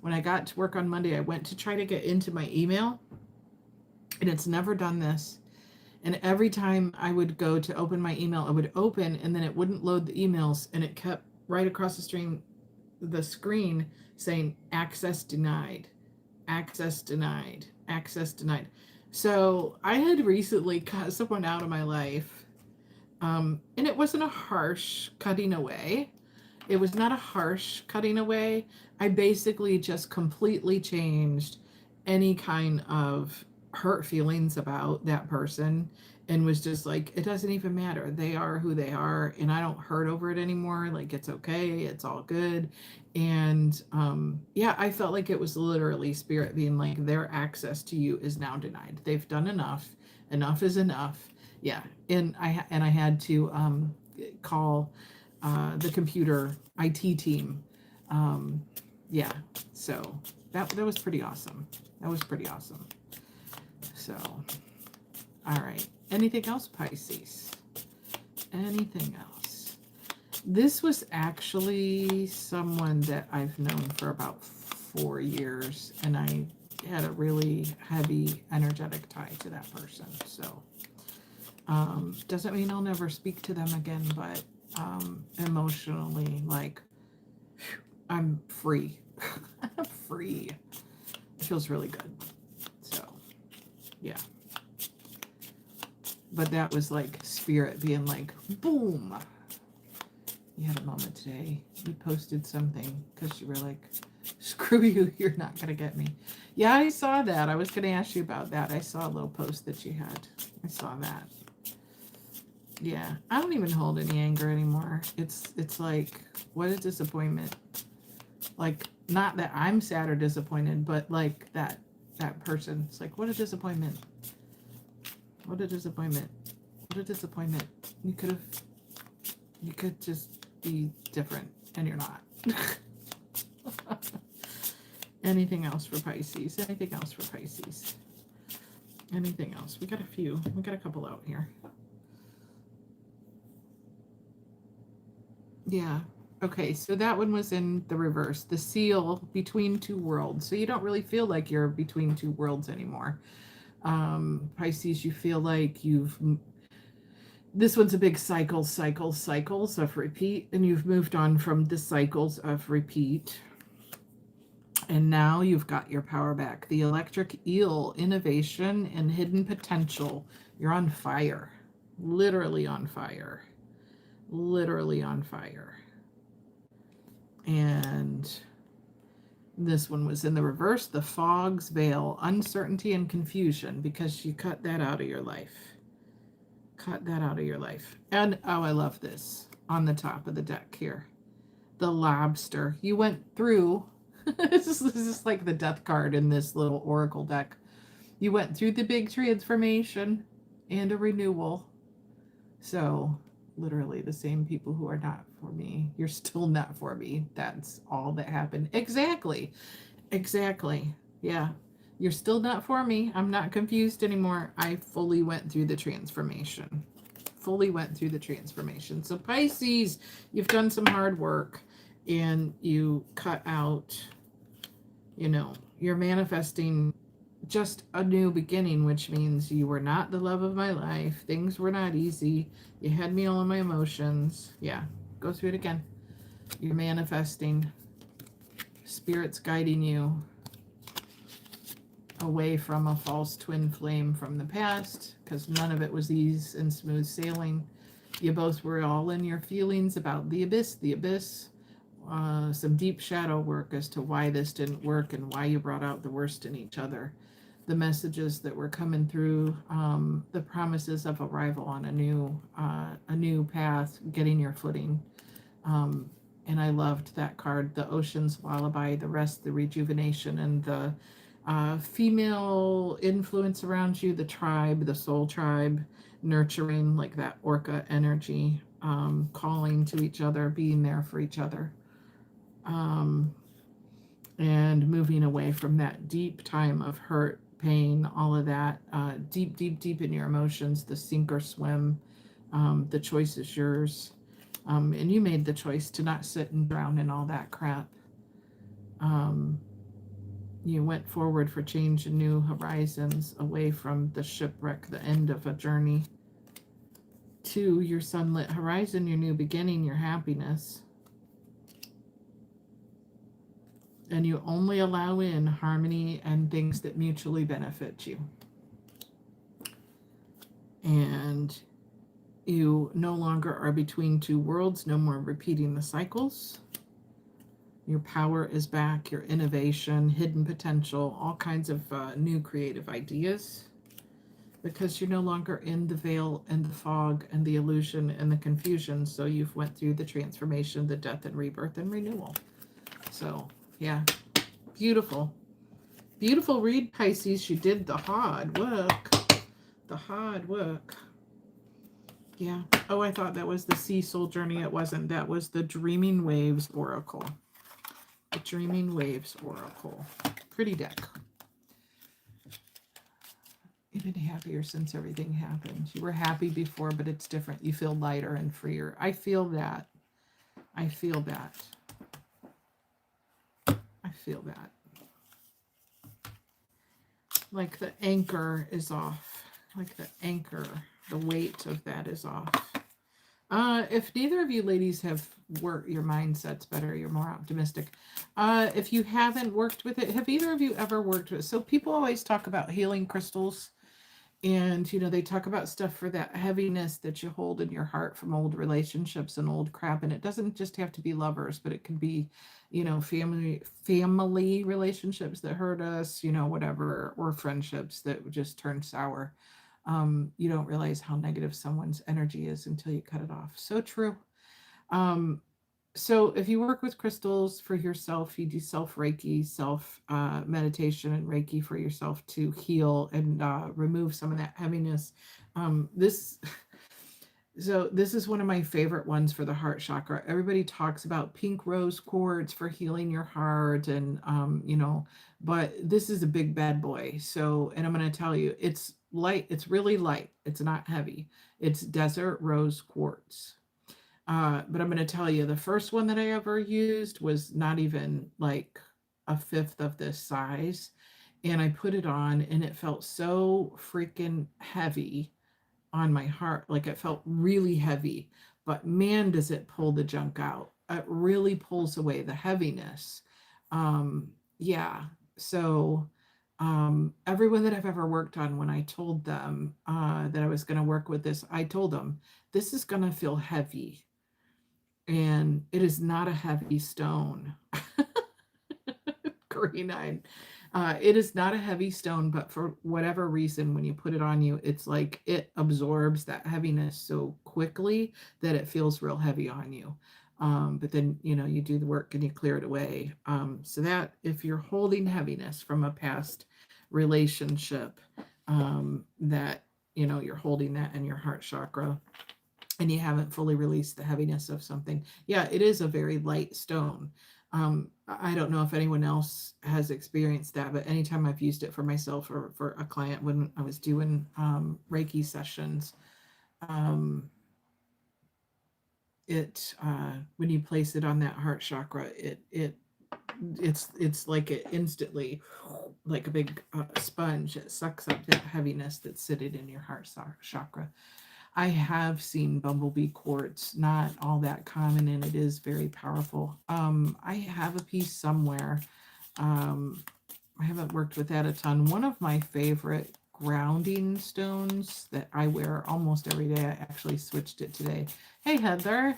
When I got to work on Monday, I went to try to get into my email, and it's never done this. And every time I would go to open my email, it would open, and then it wouldn't load the emails, and it kept right across the screen saying access denied, access denied, access denied. So I had recently cut someone out of my life, and it wasn't a harsh cutting away. It was not a harsh cutting away. I basically just completely changed any kind of hurt feelings about that person and was just like, it doesn't even matter. They are who they are, and I don't hurt over it anymore. Like, it's okay. It's all good. And yeah, I felt like it was literally spirit being like, their access to you is now denied. They've done enough. Enough is enough. Yeah. And I had to call the computer IT team. Yeah, so that was pretty awesome. That was pretty awesome. So, all right. Anything else, Pisces? Anything else? This was actually someone that I've known for about 4 years, and I had a really heavy energetic tie to that person. So, doesn't mean I'll never speak to them again, but emotionally, like, I'm free. I'm free. It feels really good. So, yeah. But that was like spirit being like, boom. You had a moment today. You posted something because you were like, screw you, you're not going to get me. Yeah, I saw that. I was going to ask you about that. I saw a little post that you had. I saw that. Yeah, I don't even hold any anger anymore. It's like, what a disappointment. Like, not that I'm sad or disappointed, but like that person. It's like, what a disappointment. What a disappointment. What a disappointment. You could just be different, and you're not. Anything else for Pisces? Anything else for Pisces? Anything else? We got a few. We got a couple out here. Yeah. Okay, so that one was in the reverse. The seal between two worlds. So you don't really feel like you're between two worlds anymore. Pisces, you feel like this one's a big cycles of repeat, and you've moved on from the cycles of repeat. And now you've got your power back. The electric eel, innovation and hidden potential. You're on fire. Literally on fire. Literally on fire. And this one was in the reverse. The fog's veil, uncertainty and confusion, because you cut that out of your life. Cut that out of your life. And, oh, I love this on the top of the deck here. The lobster. You went through... this is like the death card in this little oracle deck. You went through the big transformation and a renewal. So, literally, the same people who are not for me, you're still not for me. That's all that happened. Exactly. Exactly. Yeah. You're still not for me. I'm not confused anymore. I fully went through the transformation. Fully went through the transformation. So, Pisces, you've done some hard work, and you cut out, you're manifesting just a new beginning, which means you were not the love of my life. Things were not easy. You had me all in my emotions. Yeah, go through it again. You're manifesting. Spirit's guiding you away from a false twin flame from the past, because none of it was ease and smooth sailing. You both were all in your feelings about the abyss, some deep shadow work as to why this didn't work and why you brought out the worst in each other. The messages that were coming through, the promises of arrival on a new path, getting your footing. And I loved that card, the Ocean's Lullaby, the rest, the rejuvenation, and the female influence around you, the tribe, the soul tribe, nurturing, like that orca energy, calling to each other, being there for each other. And moving away from that deep time of hurt, pain, all of that, deep in your emotions, the sink or swim, the choice is yours. And you made the choice to not sit and drown in all that crap. You went forward for change and new horizons, away from the shipwreck, the end of a journey, to your sunlit horizon, your new beginning, your happiness. And you only allow in harmony and things that mutually benefit you. And you no longer are between two worlds, no more repeating the cycles. Your power is back, your innovation, hidden potential, all kinds of new creative ideas. Because you're no longer in the veil and the fog and the illusion and the confusion. So you've went through the transformation, the death and rebirth and renewal. So, yeah, beautiful. Beautiful read, Pisces. You did the hard work. The hard work. Yeah. Oh, I thought that was the Sea Soul Journey. It wasn't. That was the Dreaming Waves Oracle. The Dreaming Waves Oracle. Pretty deck. You've been happier since everything happened. You were happy before, but it's different. You feel lighter and freer. I feel that. I feel that. I feel that. Like the anchor is off. Like the anchor, the weight of that is off. If neither of you ladies have worked your mindsets better, you're more optimistic. If you haven't worked with it, have either of you ever worked with it? So people always talk about healing crystals, and you know, they talk about stuff for that heaviness that you hold in your heart from old relationships and old crap. And it doesn't just have to be lovers, but it can be, you know, family relationships that hurt us, you know, whatever, or friendships that just turn sour. You don't realize how negative someone's energy is until you cut it off. So true. Um, so if you work with crystals for yourself, you do self Reiki, self meditation, and Reiki for yourself to heal and remove some of that heaviness. This So this is one of my favorite ones for the heart chakra. Everybody talks about pink rose quartz for healing your heart, and you know, but this is a big bad boy. So, and I'm going to tell you, it's light. It's really light. It's not heavy. It's desert rose quartz. But I'm going to tell you, the first one that I ever used was not even like a fifth of this size, and I put it on, and it felt so freaking heavy on my heart. Like it felt really heavy, but man, does it pull the junk out. It really pulls away the heaviness. Yeah. So, everyone that I've ever worked on, when I told them that I was going to work with this, I told them, this is going to feel heavy. And it is not a heavy stone. Green eyed. It is not a heavy stone, but for whatever reason, when you put it on you, it's like it absorbs that heaviness so quickly that it feels real heavy on you. But then, you know, you do the work and you clear it away. So that if you're holding heaviness from a past relationship, that, you know, you're holding that in your heart chakra and you haven't fully released the heaviness of something. Yeah, it is a very light stone. I don't know if anyone else has experienced that, but anytime I've used it for myself or for a client when I was doing Reiki sessions, um, when you place it on that heart chakra, it's like it instantly, like a big sponge, it sucks up that heaviness that's sitting in your heart chakra. I have seen bumblebee quartz, not all that common, and it is very powerful. I have a piece somewhere. I haven't worked with that a ton. One of my favorite grounding stones that I wear almost every day, I actually switched it today. Hey, Heather.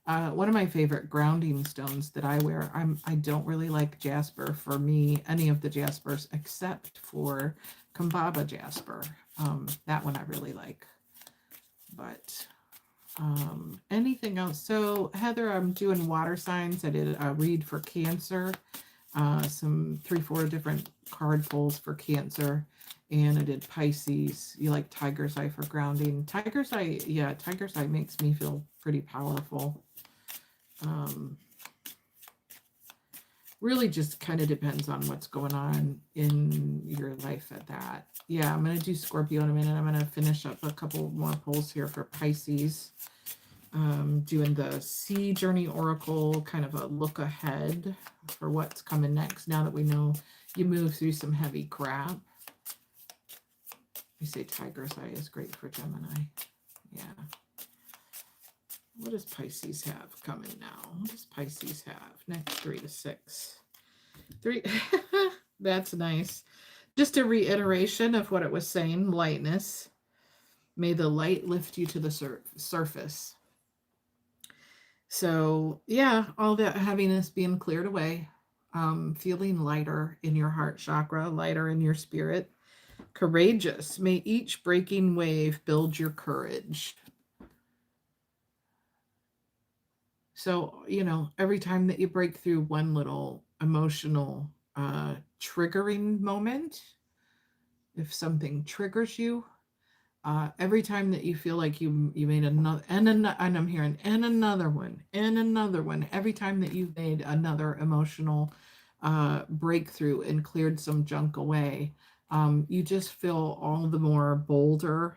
One of my favorite grounding stones that I wear, I don't really like jasper for me, any of the jaspers except for Kambaba jasper. That one I really like. But anything else? So Heather, I'm doing water signs. I did a read for Cancer, some 3-4 different card pulls for Cancer, and I did Pisces. You like Tiger's Eye for grounding. Tiger's Eye, yeah, Tiger's Eye makes me feel pretty powerful. Really just kind of depends on what's going on in your life at that. Yeah, I'm going to do Scorpio in a minute. I'm going to finish up a couple more pulls here for Pisces. Doing the Sea Journey Oracle, kind of a look ahead for what's coming next now that we know you move through some heavy crap. We say Tiger's Eye is great for Gemini. Yeah. What does Pisces have coming now? What does Pisces have? Next 3 to 6. 3. That's nice. Just a reiteration of what it was saying. Lightness. May the light lift you to the surface. So, yeah, all that heaviness being cleared away. Feeling lighter in your heart chakra, lighter in your spirit. Courageous. May each breaking wave build your courage. So, you know, every time that you break through one little emotional triggering moment, if something triggers you, every time that you feel like you made another, and I'm hearing, and another one, every time that you've made another emotional breakthrough and cleared some junk away, you just feel all the more bolder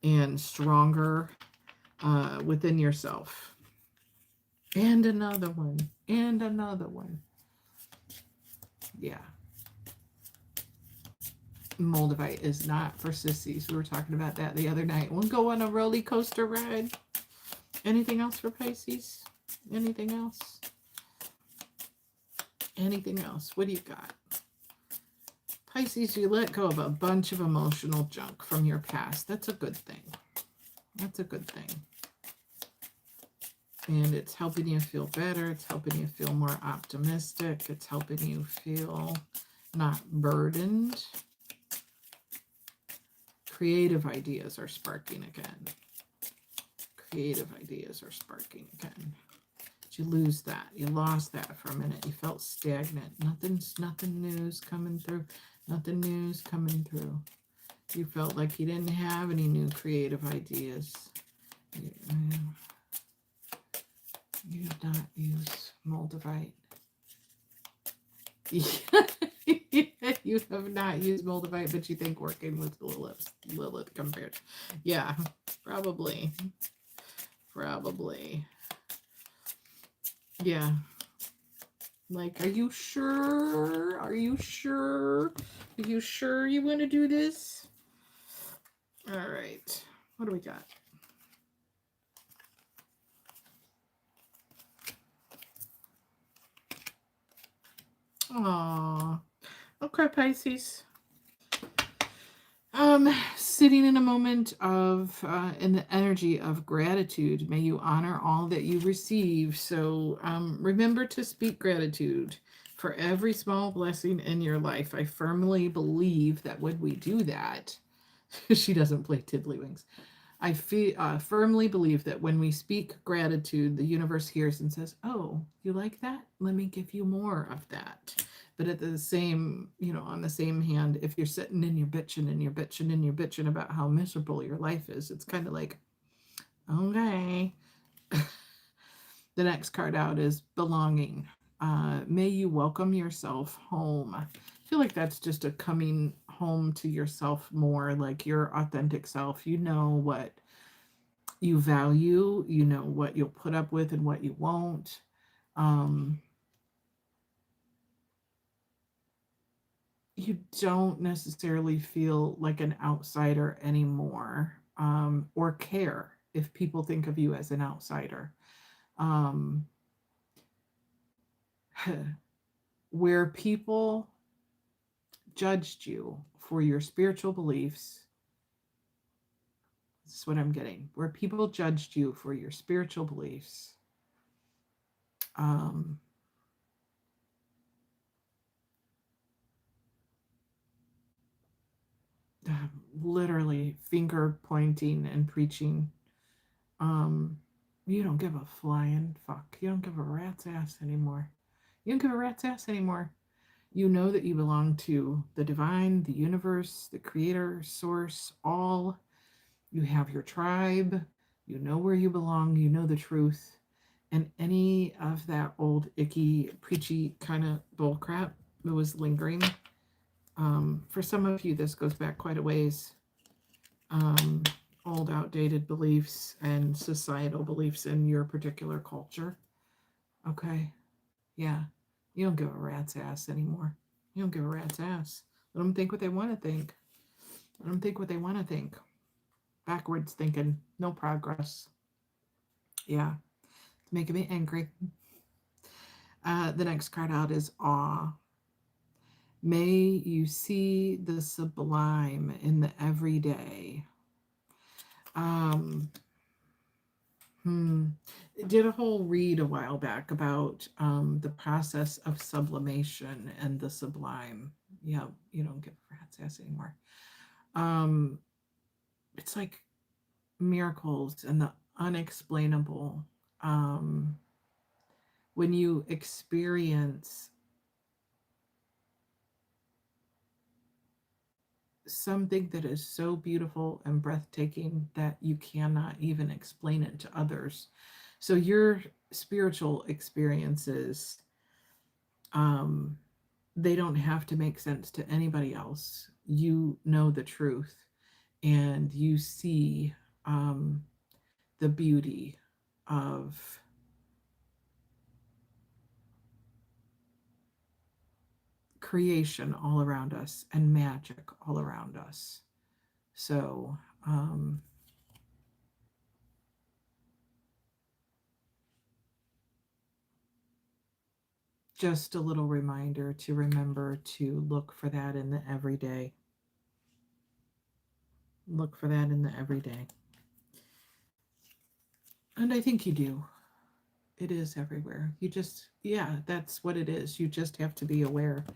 and stronger within yourself. And another one. And another one. Yeah. Moldavite is not for sissies. We were talking about that the other night. We'll go on a roller coaster ride. Anything else for Pisces? Anything else? Anything else? What do you got? Pisces, you let go of a bunch of emotional junk from your past. That's a good thing. That's a good thing. And it's helping you feel better. It's helping you feel more optimistic. It's helping you feel not burdened. Creative ideas are sparking again. Creative ideas are sparking again. Did you lose that? You lost that for a minute. You felt stagnant. Nothing new's coming through. Nothing new's coming through. You felt like you didn't have any new creative ideas. You have not used Moldavite. You have not used Moldavite, but you think working with Lilith compared. Yeah, probably. Probably. Yeah. Like, are you sure? Are you sure? Are you sure you want to do this? All right. What do we got? Aww. Okay, Pisces. Sitting in a moment of, in the energy of gratitude, may you honor all that you receive. So remember to speak gratitude for every small blessing in your life. I firmly believe that when we do that, she doesn't play tiddlywinks. I firmly believe that when we speak gratitude, the universe hears and says, oh, you like that? Let me give you more of that. But at the same, on the same hand, if you're sitting and you're bitching and you're bitching and you're bitching about how miserable your life is, it's kind of like, okay. The next card out is belonging. May you welcome yourself home. I feel like that's just a coming home to yourself more, like your authentic self. You know what you value, you know what you'll put up with and what you won't. You don't necessarily feel like an outsider anymore, or care if people think of you as an outsider. Where people judged you for your spiritual beliefs, this is what I'm getting. Where people judged you for your spiritual beliefs, literally finger pointing and preaching. You don't give a flying fuck. You don't give a rat's ass anymore. You don't give a rat's ass anymore. You know that you belong to the divine, the universe, the creator, source, all. You have your tribe. You know where you belong. You know the truth. And any of that old, icky, preachy kind of bullcrap that was lingering. For some of you, this goes back quite a ways. Old, outdated beliefs and societal beliefs in your particular culture. Okay. Yeah. You don't give a rat's ass anymore. You don't give a rat's ass. Let them think what they want to think. Let them think what they want to think. Backwards thinking. No progress. Yeah. It's making me angry. The next card out is awe. May you see the sublime in the everyday. Did a whole read a while back about the process of sublimation and the sublime. Yeah, you don't give a rat's ass anymore. It's like miracles and the unexplainable. When you experience something that is so beautiful and breathtaking that you cannot even explain it to others. So your spiritual experiences, they don't have to make sense to anybody else. You know the truth and you see the beauty of creation all around us and magic all around us. So, just a little reminder to remember to look for that in the everyday. Look for that in the everyday. And I think you do. It is everywhere. You just, yeah, that's what it is. You just have to be aware.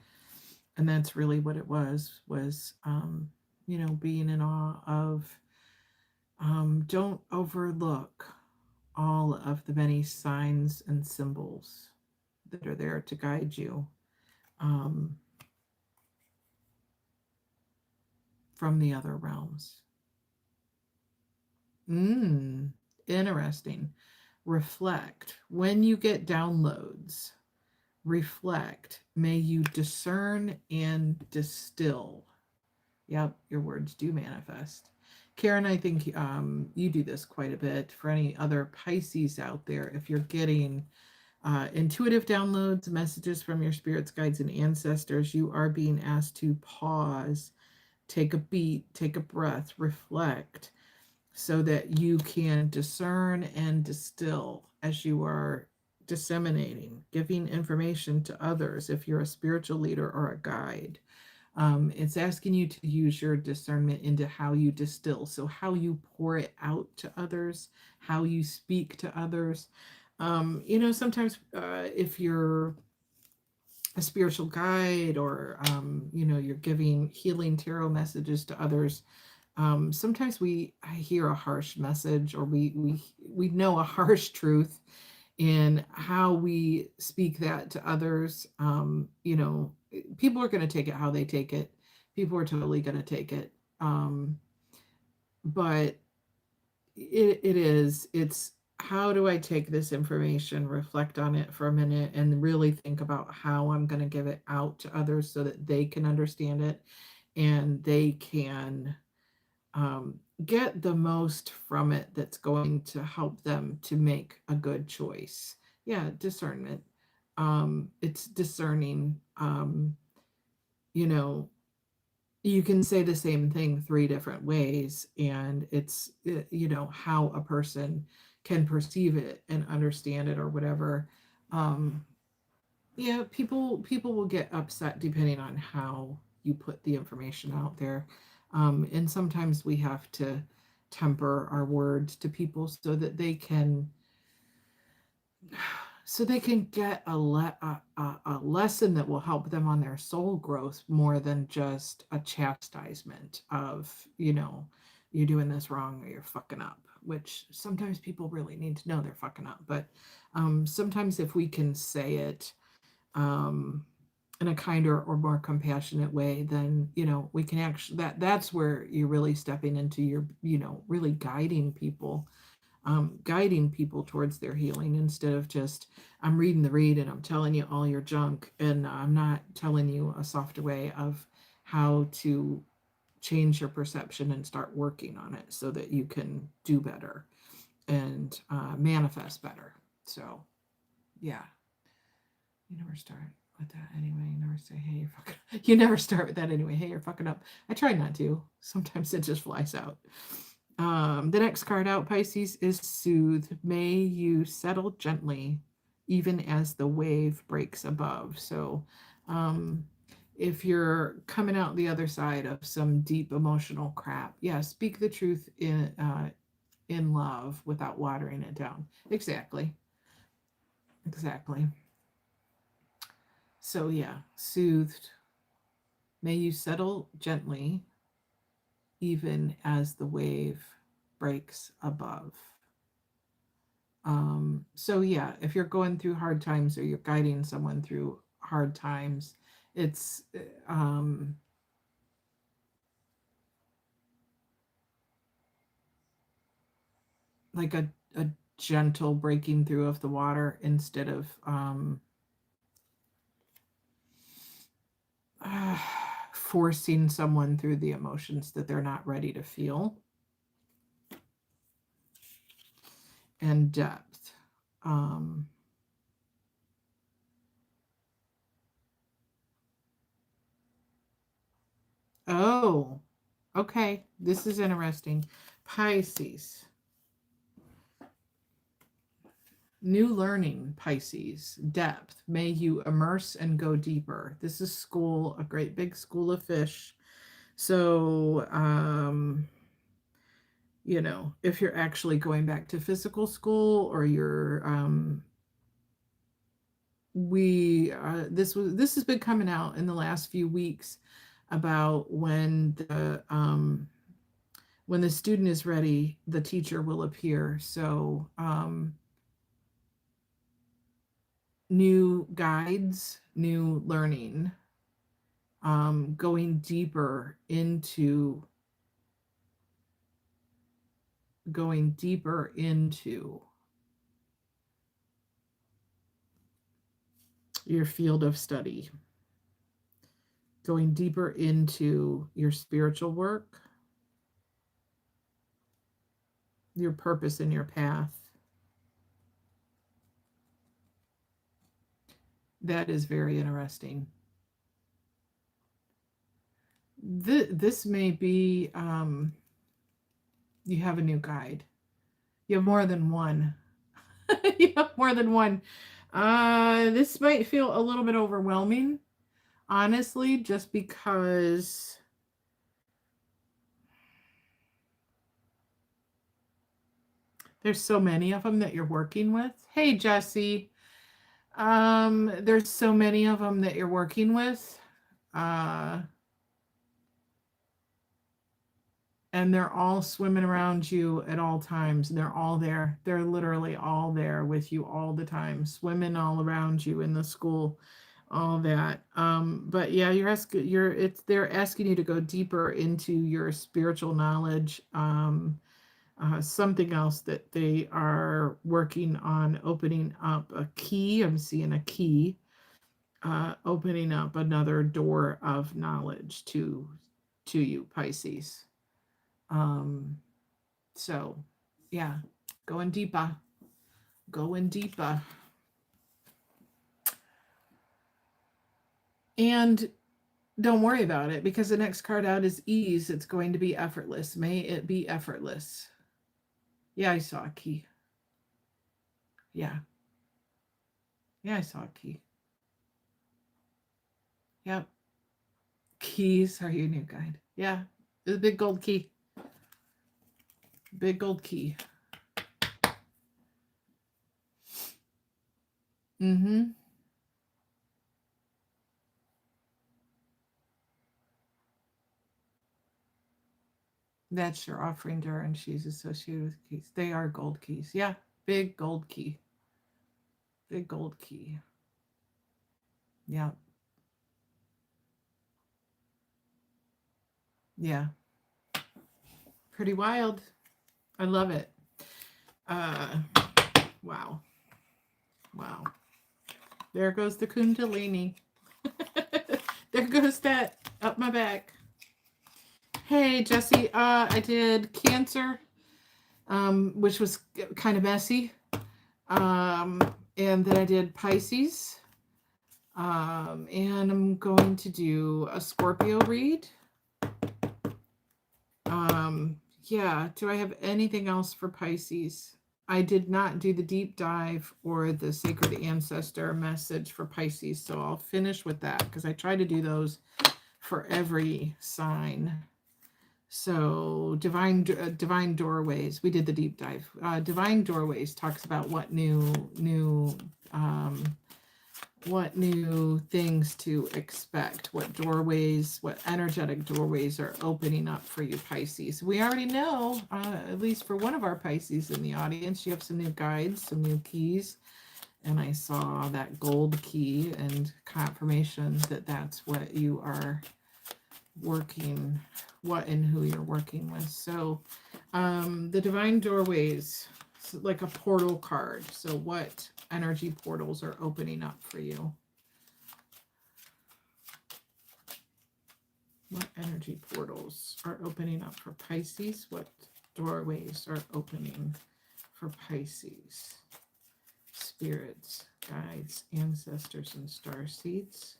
And that's really what it was, being in awe of, don't overlook all of the many signs and symbols that are there to guide you from the other realms. Interesting. Reflect. When you get downloads, reflect. May you discern and distill. Yep, your words do manifest. Karen, I think you do this quite a bit. For any other Pisces out there, if you're getting intuitive downloads, messages from your spirits, guides, and ancestors, you are being asked to pause, take a beat, take a breath, reflect, so that you can discern and distill as you are disseminating, giving information to others if you're a spiritual leader or a guide. It's asking you to use your discernment into how you distill. So how you pour it out to others, how you speak to others. Sometimes if you're a spiritual guide or, you're giving healing tarot messages to others, sometimes I hear a harsh message, or we know a harsh truth in how we speak that to others. People are going to take it how they take it. People are totally going to take it. But it's how do I take this information, reflect on it for a minute, and really think about how I'm going to give it out to others so that they can understand it and they can get the most from it that's going to help them to make a good choice. Yeah, discernment. It's discerning. You can say the same thing three different ways, and it's how a person can perceive it and understand it or whatever. Yeah, people will get upset depending on how you put the information out there. And sometimes we have to temper our words to people so that they can get a lesson that will help them on their soul growth more than just a chastisement of, you're doing this wrong or you're fucking up, which sometimes people really need to know they're fucking up. But sometimes if we can say it in a kinder or more compassionate way, then we can actually that's where you're really stepping into your really guiding people towards their healing, instead of just I'm reading the read and I'm telling you all your junk, and I'm not telling you a softer way of how to change your perception and start working on it so that you can do better and manifest better. So yeah, you never start with that anyway. You never say, hey, you're fucking up. You never start with that anyway. Hey, you're fucking up. I try not to. Sometimes it just flies out. The next card out, Pisces, is Soothe. May you settle gently, even as the wave breaks above. So if you're coming out the other side of some deep emotional crap, yeah, speak the truth in love without watering it down. Exactly. So yeah, soothed. May you settle gently, even as the wave breaks above. So yeah, if you're going through hard times or you're guiding someone through hard times, it's like a gentle breaking through of the water instead of forcing someone through the emotions that they're not ready to feel. And depth. Oh, okay. This is interesting. Pisces. New learning, Pisces. Depth. May you immerse and go deeper. This is school, a great big school of fish. So, if you're actually going back to physical school or you're, this has been coming out in the last few weeks about when the student is ready, the teacher will appear. So, new guides, new learning, going deeper into your field of study, going deeper into your spiritual work, your purpose and your path. That is very interesting. This may be, you have a new guide. You have more than one. You have more than one. This might feel a little bit overwhelming, honestly, just because there's so many of them that you're working with. Hey, Jesse. There's so many of them that you're working with. And they're all swimming around you at all times. They're all there. They're literally all there with you all the time, swimming all around you in the school, all that. But yeah, they're asking you to go deeper into your spiritual knowledge. Something else that they are working on, opening up a key. I'm seeing a key, opening up another door of knowledge to you, Pisces. So yeah, going deeper, going deeper. And don't worry about it because the next card out is ease. It's going to be effortless. May it be effortless. Yeah, I saw a key. Yeah. Yeah, I saw a key. Yep. Keys are your new guide. Yeah. It's a big gold key. Big gold key. Mm-hmm. That's your offering to her, and she's associated with keys. They are gold keys. Yeah. Big gold key. Big gold key. Yeah. Yeah. Pretty wild. I love it. Wow. Wow. There goes the Kundalini. There goes that up my back. Hey, Jesse. I did Cancer, which was kind of messy. And then I did Pisces. And I'm going to do a Scorpio read. Yeah. Do I have anything else for Pisces? I did not do the deep dive or the sacred ancestor message for Pisces, so I'll finish with that because I try to do those for every sign. So divine doorways, we did the deep dive. Divine doorways talks about what new things to expect, what doorways, what energetic doorways are opening up for you, Pisces. We already know, at least for one of our Pisces in the audience, you have some new guides, some new keys. And I saw that gold key and confirmation that that's what you are working, what and who you're working with. So the divine doorways, like a portal card. So what energy portals are opening up for you? What energy portals are opening up for Pisces? What doorways are opening for Pisces? Spirits, guides, ancestors, and star seeds.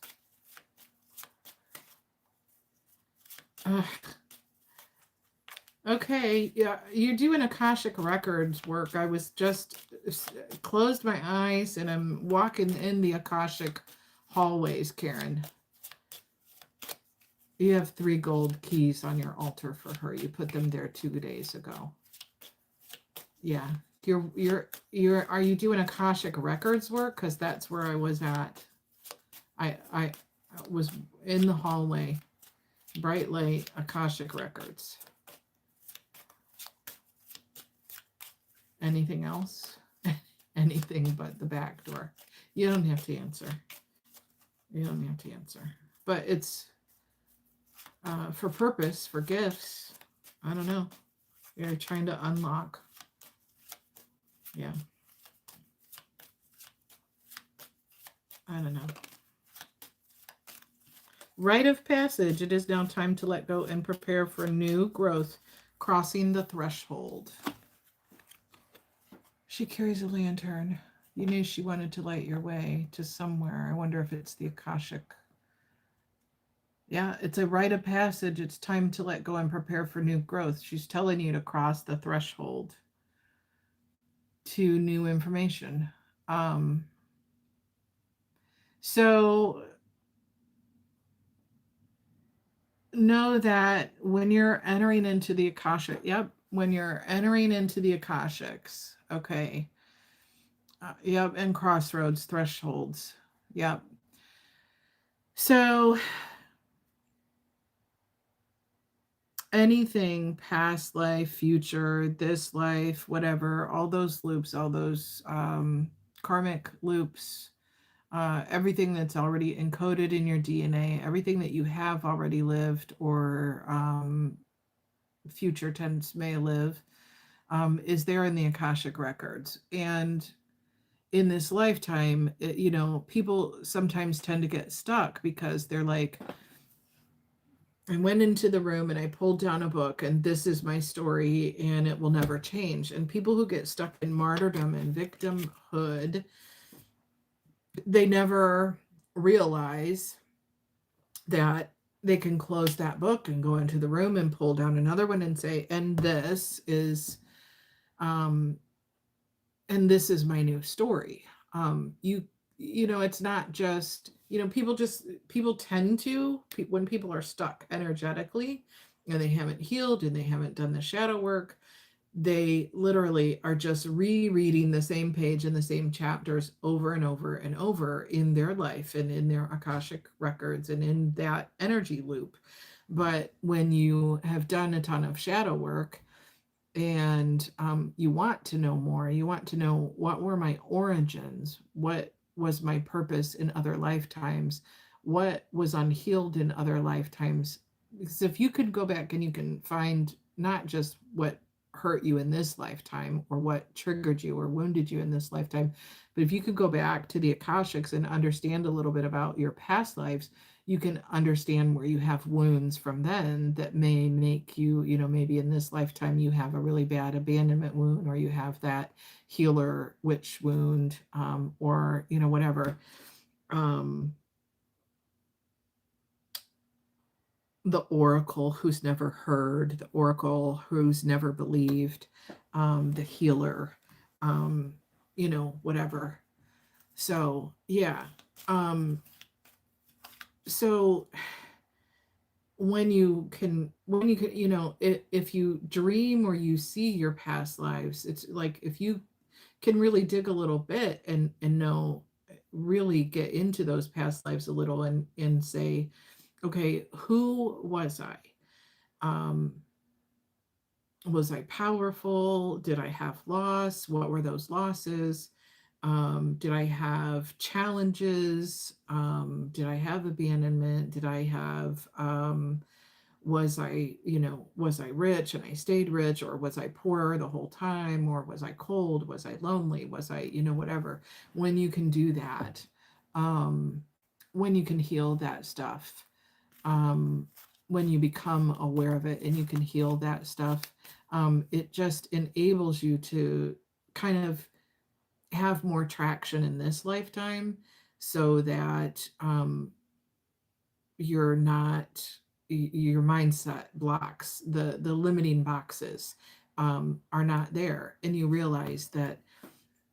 Uh, okay, yeah, you're doing Akashic Records work. I was just closed my eyes and I'm walking in the Akashic hallways, Karen. You have 3 gold keys on your altar for her. You put them there 2 days ago. Yeah. Are you doing Akashic Records work? Because that's where I was at. I was in the hallway. Bright light, Akashic Records. Anything else? Anything but the back door. You don't have to answer. You don't have to answer. But it's for purpose, for gifts. I don't know. You're trying to unlock. Yeah. I don't know. Rite of passage. It is now time to let go and prepare for new growth, crossing the threshold. She carries a lantern. You knew she wanted to light your way to somewhere. I wonder if it's the Akashic. Yeah, it's a rite of passage. It's time to let go and prepare for new growth. She's telling you to cross the threshold to new information. So know that when you're entering into the Akashic, when you're entering into the Akashics, okay, and crossroads, thresholds, yep. So anything, past life, future, this life, whatever, all those loops, all those karmic loops, everything that's already encoded in your DNA, everything that you have already lived or future tense may live, is there in the Akashic records. And in this lifetime, people sometimes tend to get stuck because they're like, I went into the room and I pulled down a book and this is my story and it will never change. And people who get stuck in martyrdom and victimhood, they never realize that they can close that book and go into the room and pull down another one and say, and this is my new story. It's not just, people tend to, when people are stuck energetically and they haven't healed and they haven't done the shadow work, they literally are just rereading the same page and the same chapters over and over and over in their life and in their Akashic records and in that energy loop. But when you have done a ton of shadow work and you want to know more, you want to know what were my origins, what was my purpose in other lifetimes, what was unhealed in other lifetimes. Because if you could go back and you can find not just what hurt you in this lifetime or what triggered you or wounded you in this lifetime, but if you could go back to the Akashics and understand a little bit about your past lives, you can understand where you have wounds from then that may make you, maybe in this lifetime you have a really bad abandonment wound, or you have that healer witch wound, or, whatever. The oracle who's never heard, the oracle who's never believed, the healer, whatever. So, yeah. So when you can, if you dream or you see your past lives, it's like if you can really dig a little bit and know, really get into those past lives a little and say, okay, who was I? Was I powerful? Did I have loss? What were those losses? Did I have challenges? Did I have abandonment? Did I have, was I rich and I stayed rich, or was I poor the whole time? Or was I cold? Was I lonely? Was I, whatever. When you can do that, when you can heal that stuff, when you become aware of it and you can heal that stuff, it just enables you to kind of have more traction in this lifetime so that you're not your mindset blocks, the limiting boxes are not there, and you realize that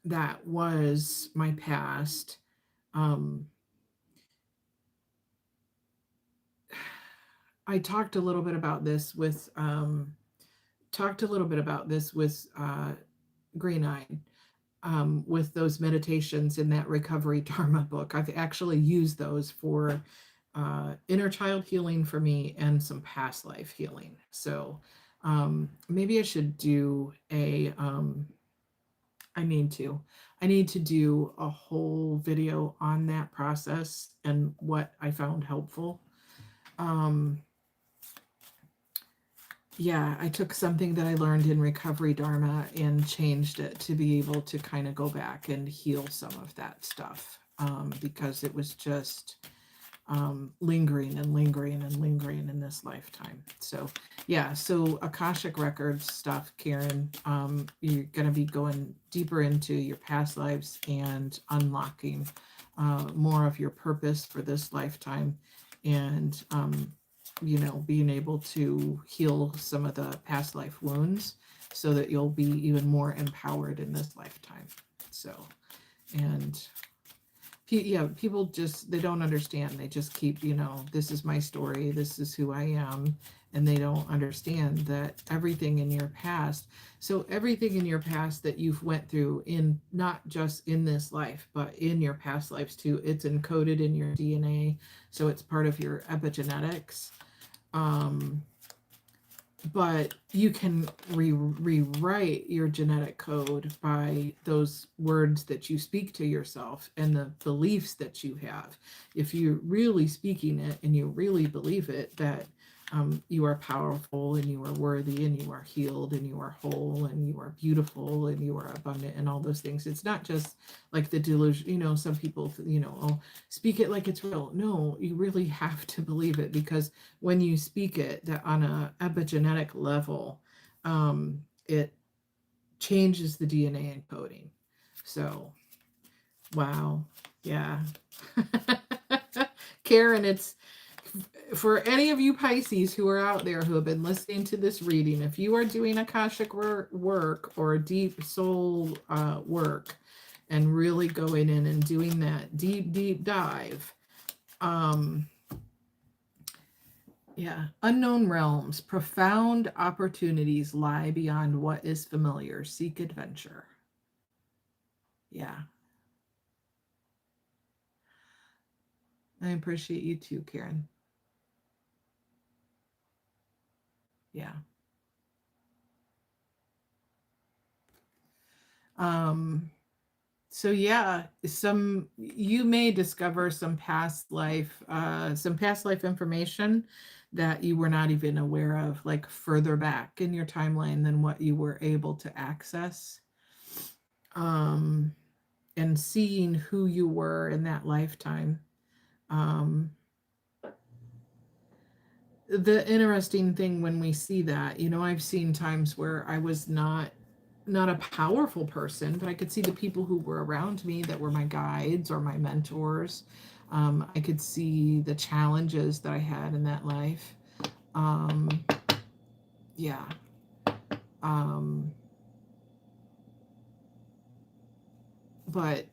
that was my past. um, I talked a little bit about this with Green Eyed, with those meditations in that Recovery Dharma book. I've actually used those for inner child healing for me and some past life healing. So maybe I should do a, I need to. I need to do a whole video on that process and what I found helpful. Um, yeah, I took something that I learned in Recovery Dharma and changed it to be able to kind of go back and heal some of that stuff, because it was just lingering and lingering and lingering in this lifetime. So yeah, so Akashic Records stuff, Karen, you're going to be going deeper into your past lives and unlocking more of your purpose for this lifetime, and being able to heal some of the past life wounds so that you'll be even more empowered in this lifetime. So, and yeah, people just, they don't understand. They just keep, this is my story, this is who I am, and they don't understand that everything in your past, so everything in your past that you've went through, in not just in this life but in your past lives too, it's encoded in your DNA, so it's part of your epigenetics. But you can rewrite your genetic code by those words that you speak to yourself and the beliefs that you have. If you're really speaking it and you really believe it, that you are powerful and you are worthy and you are healed and you are whole and you are beautiful and you are abundant and all those things. It's not just like the delusion, some people, oh, speak it like it's real. No, you really have to believe it, because when you speak it that on a epigenetic level, it changes the DNA encoding. So, wow. Yeah. Karen, it's for any of you Pisces who are out there who have been listening to this reading, if you are doing Akashic work or deep soul work and really going in and doing that deep dive, yeah, unknown realms, profound opportunities lie beyond what is familiar. Seek adventure. Yeah. I appreciate you too, Karen. Yeah. So yeah, you may discover some past life information that you were not even aware of, like further back in your timeline than what you were able to access. And seeing who you were in that lifetime. The interesting thing when we see that, I've seen times where I was not a powerful person, but I could see the people who were around me that were my guides or my mentors. I could see the challenges that I had in that life. Yeah. But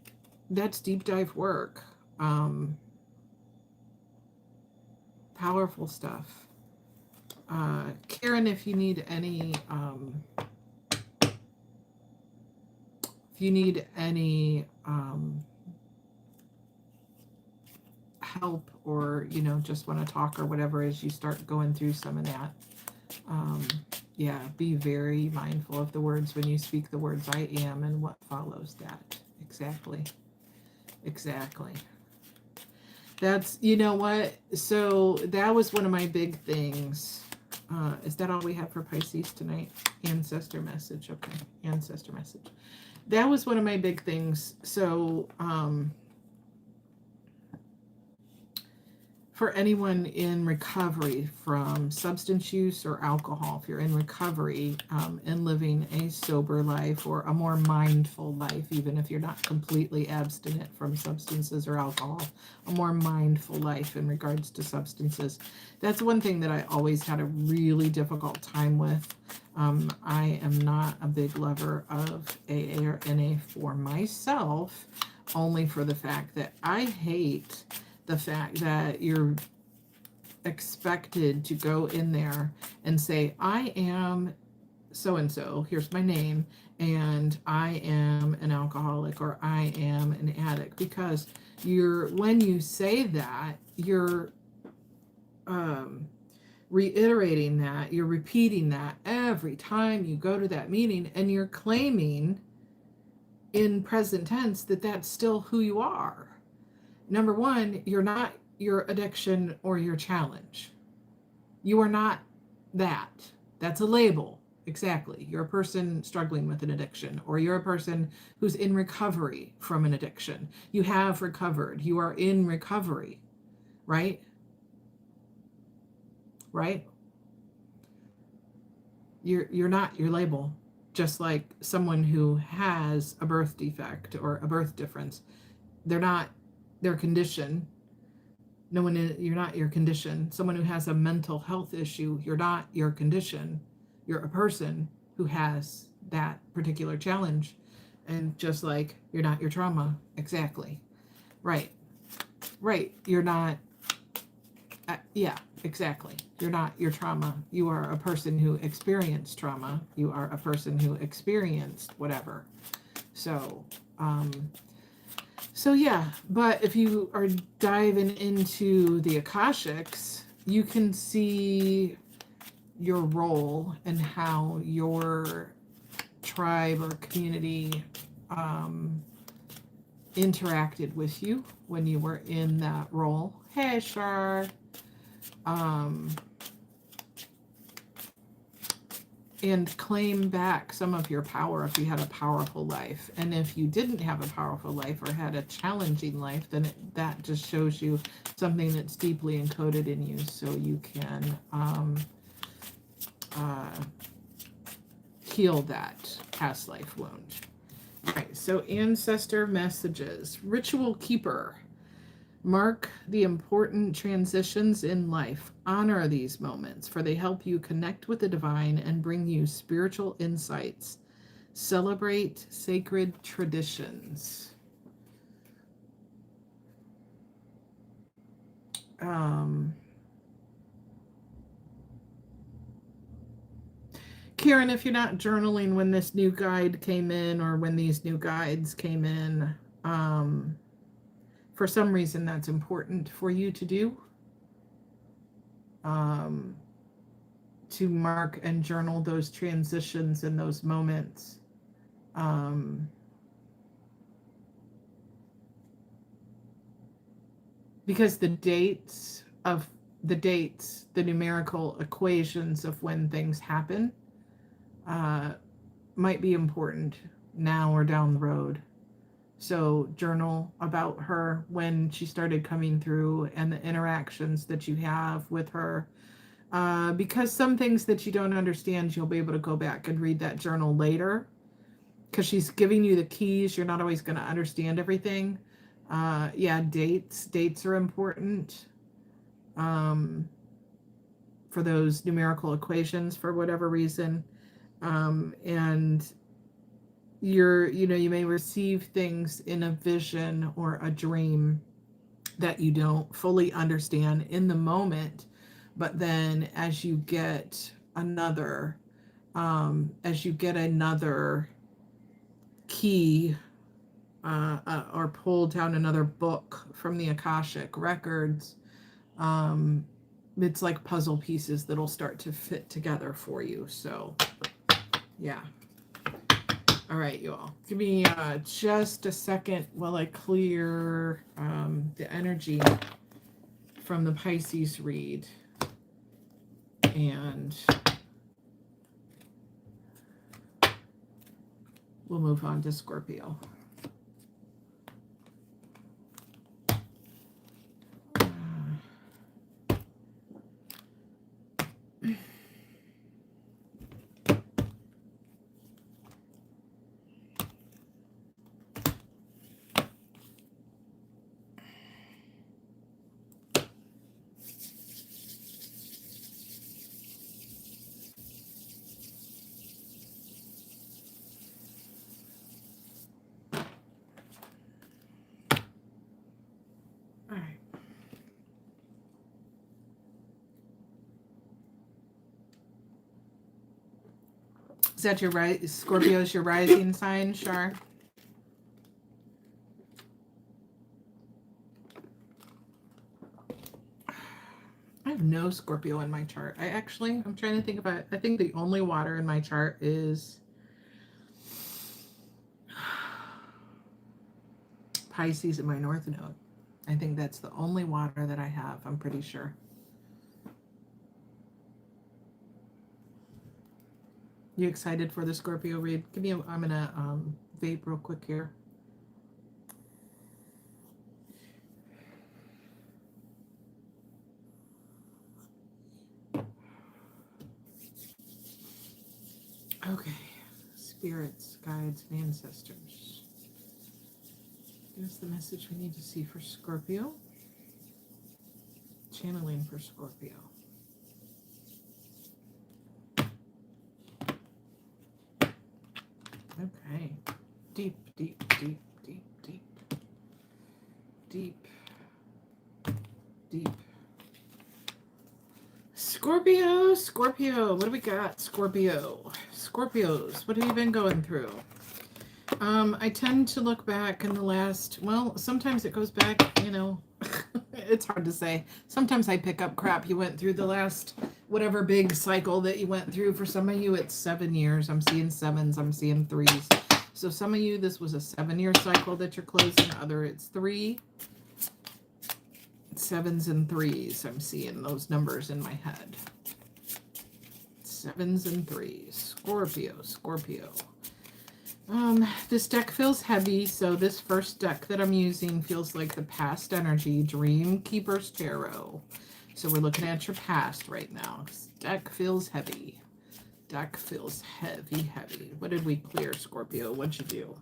that's deep dive work. Powerful stuff. Karen, if you need any help, or just want to talk or whatever, as you start going through some of that, yeah, be very mindful of the words when you speak the words I am and what follows that. Exactly. That's, what, so that was one of my big things. Is that all we have for Pisces tonight? Ancestor message. Okay, ancestor message. That was one of my big things. So for anyone in recovery from substance use or alcohol, if you're in recovery and living a sober life or a more mindful life, even if you're not completely abstinent from substances or alcohol, a more mindful life in regards to substances. That's one thing that I always had a really difficult time with. I am not a big lover of AA or NA for myself, only for the fact that I hate the fact that you're expected to go in there and say, I am so-and-so, here's my name, and I am an alcoholic or I am an addict. Because when you say that, you're reiterating that, you're repeating that every time you go to that meeting, and you're claiming in present tense that that's still who you are. Number one, you're not your addiction or your challenge. You are not that. That's a label. Exactly. You're a person struggling with an addiction, or you're a person who's in recovery from an addiction. You have recovered. You are in recovery, right? Right? You're not your label. Just like someone who has a birth defect or a birth difference. They're not their condition. You're not your condition. Someone who has a mental health issue, you're not your condition. You're a person who has that particular challenge. And just like you're not your trauma. Exactly. Right. You're not, yeah, exactly. You're not your trauma. You are a person who experienced trauma. You are a person who experienced whatever. So yeah, but if you are diving into the Akashics, you can see your role and how your tribe or community interacted with you when you were in that role. Hey, Shar. And claim back some of your power if you had a powerful life. And if you didn't have a powerful life or had a challenging life, then that just shows you something that's deeply encoded in you, so you can heal that past life wound. All right, so ancestor messages. Ritual keeper. Mark the important transitions in life. Honor these moments, for they help you connect with the divine and bring you spiritual insights. Celebrate sacred traditions. Karen, if you're not journaling when this new guide came in or when these new guides came in, for some reason that's important for you to do. To mark and journal those transitions and those moments. Because the dates, the numerical equations of when things happen, might be important now or down the road. So journal about her when she started coming through and the interactions that you have with her. Because some things that you don't understand, you'll be able to go back and read that journal later. Because she's giving you the keys. You're not always going to understand everything. Yeah, dates. Dates are important for those numerical equations for whatever reason. And you may receive things in a vision or a dream that you don't fully understand in the moment, but then as you get another key or pull down another book from the Akashic records, it's like puzzle pieces that'll start to fit together for you. So yeah. All right, you all. Give me just a second while I clear the energy from the Pisces read. And we'll move on to Scorpio. right. Is that your Scorpio is your rising sign, Shar? I have no Scorpio in my chart. I'm trying to think about it. I think the only water in my chart is Pisces in my North Node. I think that's the only water that I have. I'm pretty sure. You excited for the Scorpio read? I'm gonna vape real quick here. Okay, spirits, guides, and ancestors. Here's the message we need to see for Scorpio. Channeling for Scorpio. Okay. Deep, deep, deep, deep, deep. Deep. Deep. Scorpio, Scorpio. What do we got, Scorpio? Scorpios, what have you been going through? I tend to look back in the last, well, sometimes it goes back, it's hard to say. Sometimes I pick up crap you went through the last, whatever big cycle that you went through. For some of you, it's 7 years. I'm seeing 7s, I'm seeing 3s. So some of you, this was a 7-year cycle that you're closing. Other, it's 3. 7s and 3s. I'm seeing those numbers in my head. 7s and 3s. Scorpio, Scorpio. This deck feels heavy, so this first deck that I'm using feels like the past energy, Dreamkeepers Tarot. So we're looking at your past right now. This deck feels heavy. Deck feels heavy, heavy. What did we clear, Scorpio? What'd you do?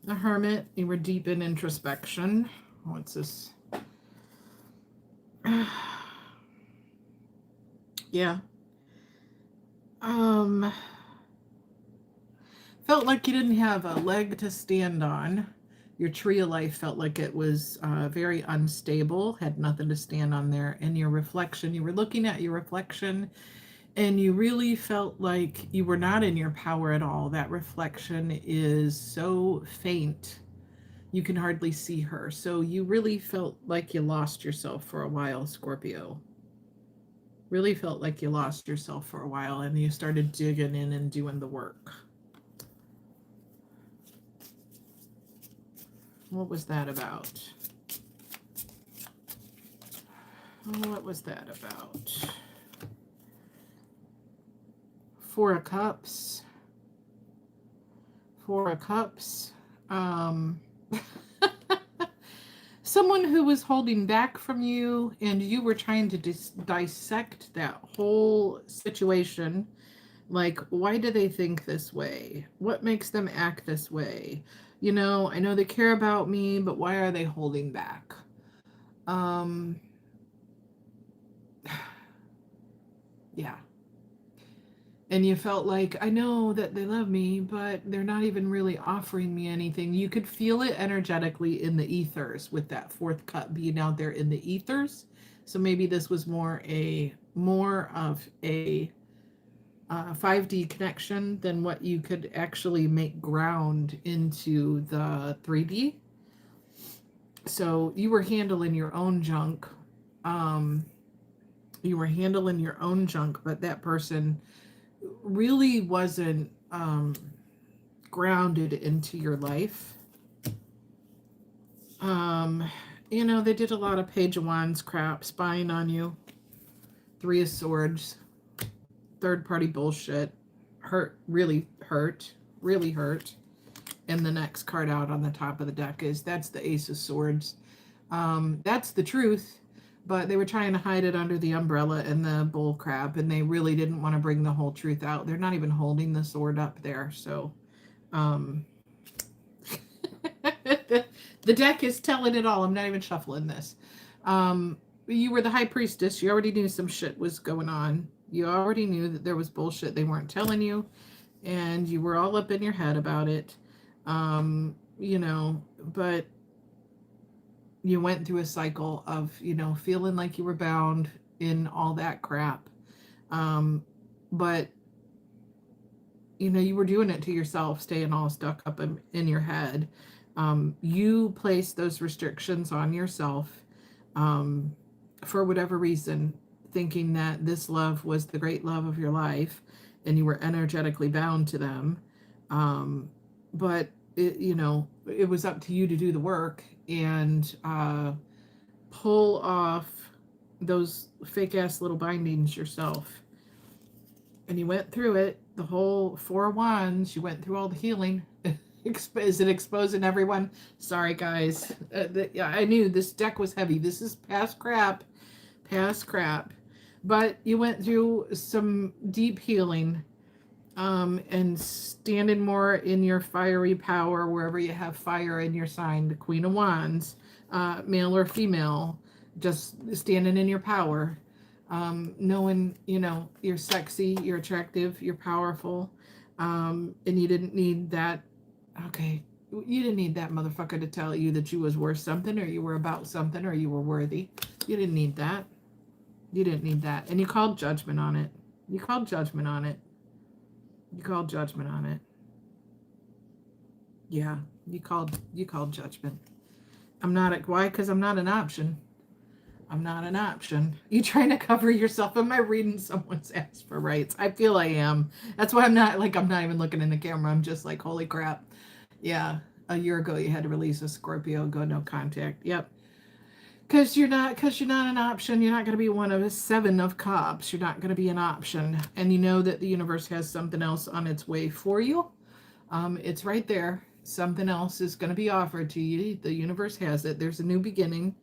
The Hermit, you were deep in introspection. What's this? Yeah. Felt like you didn't have a leg to stand on. Your tree of life felt like it was very unstable, had nothing to stand on there. And your reflection, you were looking at your reflection and you really felt like you were not in your power at all. That reflection is so faint, you can hardly see her. So you really felt like you lost yourself for a while, Scorpio. Really felt like you lost yourself for a while and you started digging in and doing the work. What was that about? What was that about? 4 of Cups. 4 of Cups. Someone who was holding back from you and you were trying to dissect that whole situation. Like, why do they think this way? What makes them act this way? I know they care about me, but why are they holding back? Yeah. And you felt like, I know that they love me, but they're not even really offering me anything. You could feel it energetically in the ethers with that 4th cup being out there in the ethers. So maybe this was more of a 5D connection than what you could actually make ground into the 3D. So you were handling your own junk. But that person really wasn't grounded into your life. They did a lot of Page of Wands crap, spying on you. 3 of Swords. Third-party bullshit. Really hurt. And the next card out on the top of the deck that's the Ace of Swords. That's the truth, but they were trying to hide it under the umbrella and the bull crap, and they really didn't want to bring the whole truth out. They're not even holding the sword up there, so the deck is telling it all. I'm not even shuffling this. You were the High Priestess. You already knew some shit was going on. You already knew that there was bullshit they weren't telling you, and you were all up in your head about it. But you went through a cycle of, feeling like you were bound in all that crap. But you were doing it to yourself, staying all stuck up in your head. You placed those restrictions on yourself, for whatever reason, thinking that this love was the great love of your life, and you were energetically bound to them. But it was up to you to do the work and pull off those fake ass little bindings yourself. And you went through it, the whole 4 of Wands. You went through all the healing. Is it exposing everyone? Sorry, guys. I knew this deck was heavy. This is past crap. But you went through some deep healing, and standing more in your fiery power wherever you have fire in your sign. The Queen of Wands, male or female, just standing in your power. Knowing, you're sexy, you're attractive, you're powerful, and you didn't need that. Okay, you didn't need that motherfucker to tell you that you was worth something, or you were about something, or you were worthy. You didn't need that. And you called judgment on it. You called judgment on it. Yeah, you called judgment. Why? Because I'm not an option. You trying to cover yourself? Am I reading someone's ass for rights? I feel I am. That's why I'm not even looking in the camera. I'm just like, holy crap. Yeah. A year ago you had to release a Scorpio, go no contact. Yep. Because you're not an option. You're not going to be one of the 7 of Cups. You're not going to be an option. And you know that the universe has something else on its way for you. It's right there. Something else is going to be offered to you. The universe has it. There's a new beginning.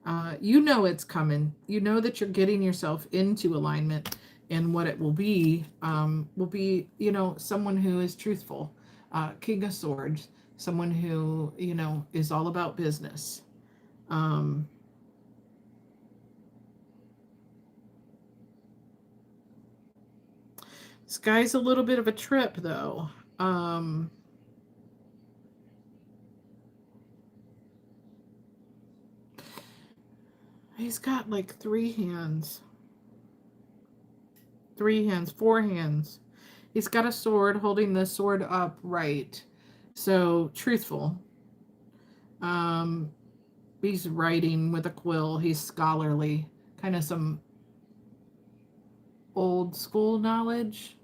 It's coming. You know that you're getting yourself into alignment, and what it will be, someone who is truthful, King of Swords, someone who, is all about business. This guy's a little bit of a trip, though. He's got like 3 hands. 4 hands. He's got a sword, holding the sword upright. So, truthful. He's writing with a quill. He's scholarly. Kind of some old school knowledge.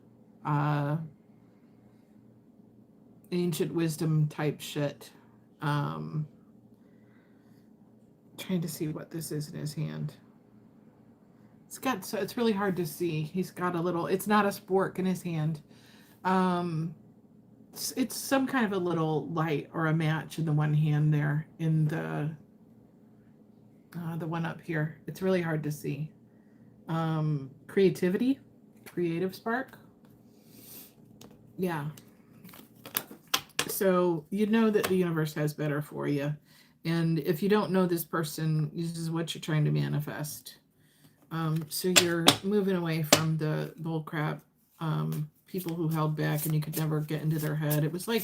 Ancient wisdom type shit. Trying to see what this is in his hand. It's really hard to see. He's got a little, it's not a spork in his hand. It's some kind of a little light or a match in the one hand there, in the one up here. It's really hard to see. Creativity, creative spark. Yeah. So you know that the universe has better for you. And if you don't know this person, this is what you're trying to manifest. So you're moving away from the bullcrap, people who held back and you could never get into their head. It was like,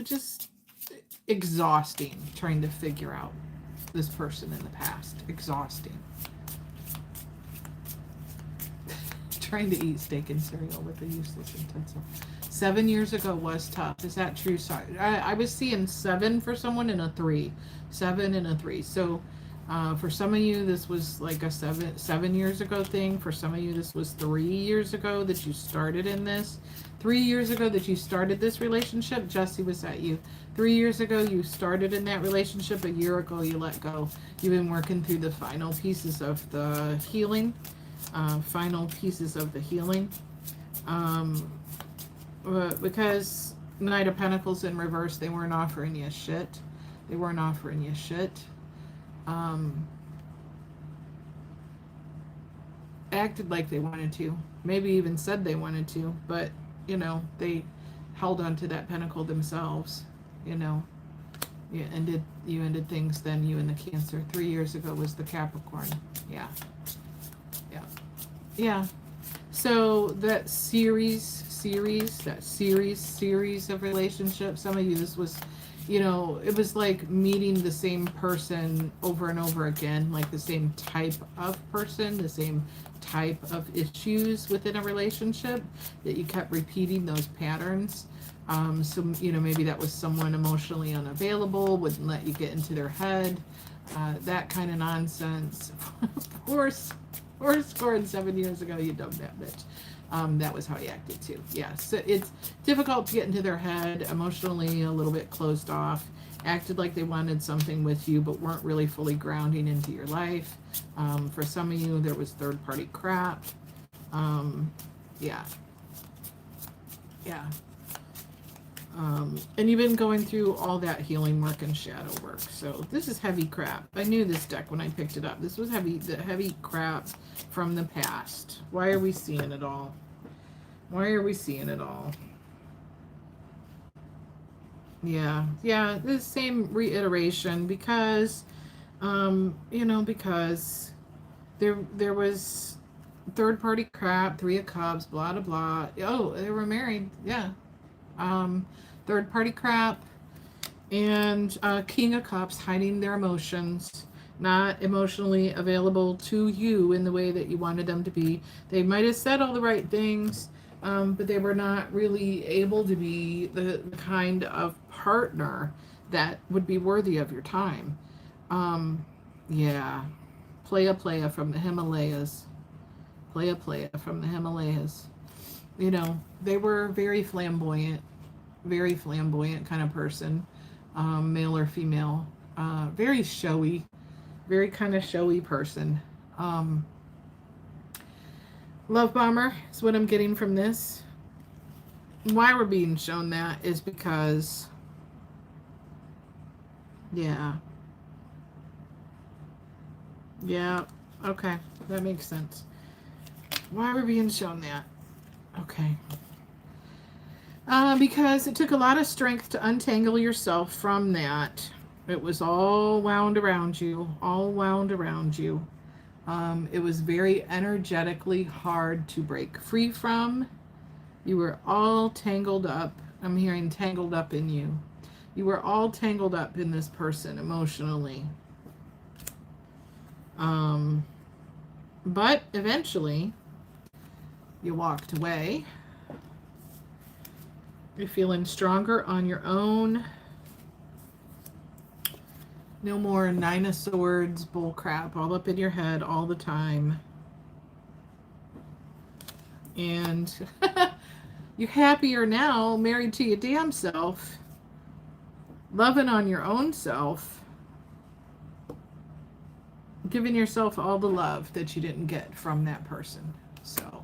just exhausting trying to figure out this person in the past. Exhausting. Trying to eat steak and cereal with a useless utensil. 7 years ago was tough. Is that true? Sorry. I was seeing 7 for someone and a 3. 7 and a 3. So for some of you, this was like a 7 years ago thing. For some of you, this was 3 years ago that you started in this. 3 years ago that you started this relationship. Jesse, was that you? 3 years ago, you started in that relationship. A year ago, you let go. You've been working through the final pieces of the healing. Because Knight of Pentacles in reverse, they weren't offering you shit. Acted like they wanted to, maybe even said they wanted to, but they held on to that pentacle themselves. You ended things. Then you and the Cancer. 3 years ago was the Capricorn. Yeah. So that series series of relationships. Some of you, this was, you know, it was like meeting the same person over and over again, like the same type of person, the same type of issues within a relationship, that you kept repeating those patterns. So, you know, maybe that was someone emotionally unavailable, wouldn't let you get into their head, that kind of nonsense. Four score and 7 years ago, you dumped that bitch. That was how he acted too. Yeah, so it's difficult to get into their head, emotionally a little bit closed off, acted like they wanted something with you, but weren't really fully grounding into your life. For some of you, there was third-party crap. Yeah. Yeah. And you've been going through all that healing work and shadow work. So this is heavy crap. I knew this deck when I picked it up. This was heavy, the heavy crap from the past. Why are we seeing it all? Why are we seeing it all? Yeah, yeah, the same reiteration, because, you know, because there was third-party crap, Three of Cups, blah, blah, blah. Oh, they were married, yeah. Third-party crap, and King of Cups, hiding their emotions, not emotionally available to you in the way that you wanted them to be. They might have said all the right things, but they were not really able to be the kind of partner that would be worthy of your time. Yeah. Playa from the Himalayas. Playa from the Himalayas. You know, they were very flamboyant kind of person, male or female, very showy, very kind of showy person. Love bomber is what I'm getting from this. Why we're being shown that is because, yeah, okay, that makes sense. Why we're being shown that? Okay. Because it took a lot of strength to untangle yourself from that. It was all wound around you, It was very energetically hard to break free from. You were all tangled up. I'm hearing tangled up in you. You were all tangled up in this person emotionally. But eventually, you walked away. You're feeling stronger on your own. No more Nine of Swords bull crap all up in your head all the time. And you're happier now, married to your damn self, loving on your own self, giving yourself all the love that you didn't get from that person. So,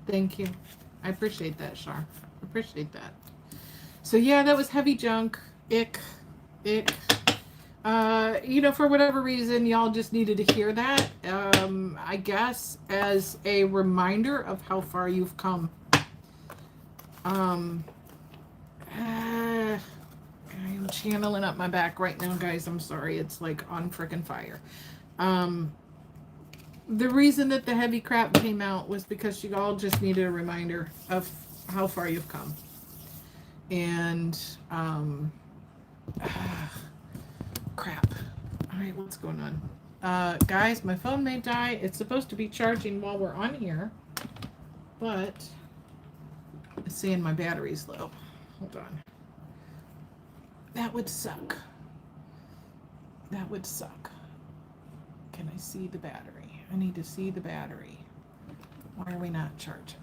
thank you. I appreciate that, Shar. Appreciate that. So yeah, that was heavy junk. Ick. You know, for whatever reason, y'all just needed to hear that. I guess as a reminder of how far you've come. I'm channeling up my back right now, guys. I'm sorry. It's like on frickin' fire. The reason that the heavy crap came out was because you all just needed a reminder of how far you've come. And, crap. All right, what's going on? Guys, my phone may die. It's supposed to be charging while we're on here, but it's saying my battery's low. Hold on. That would suck. That would suck. Can I see the battery? I need to see the battery. Why are we not charging?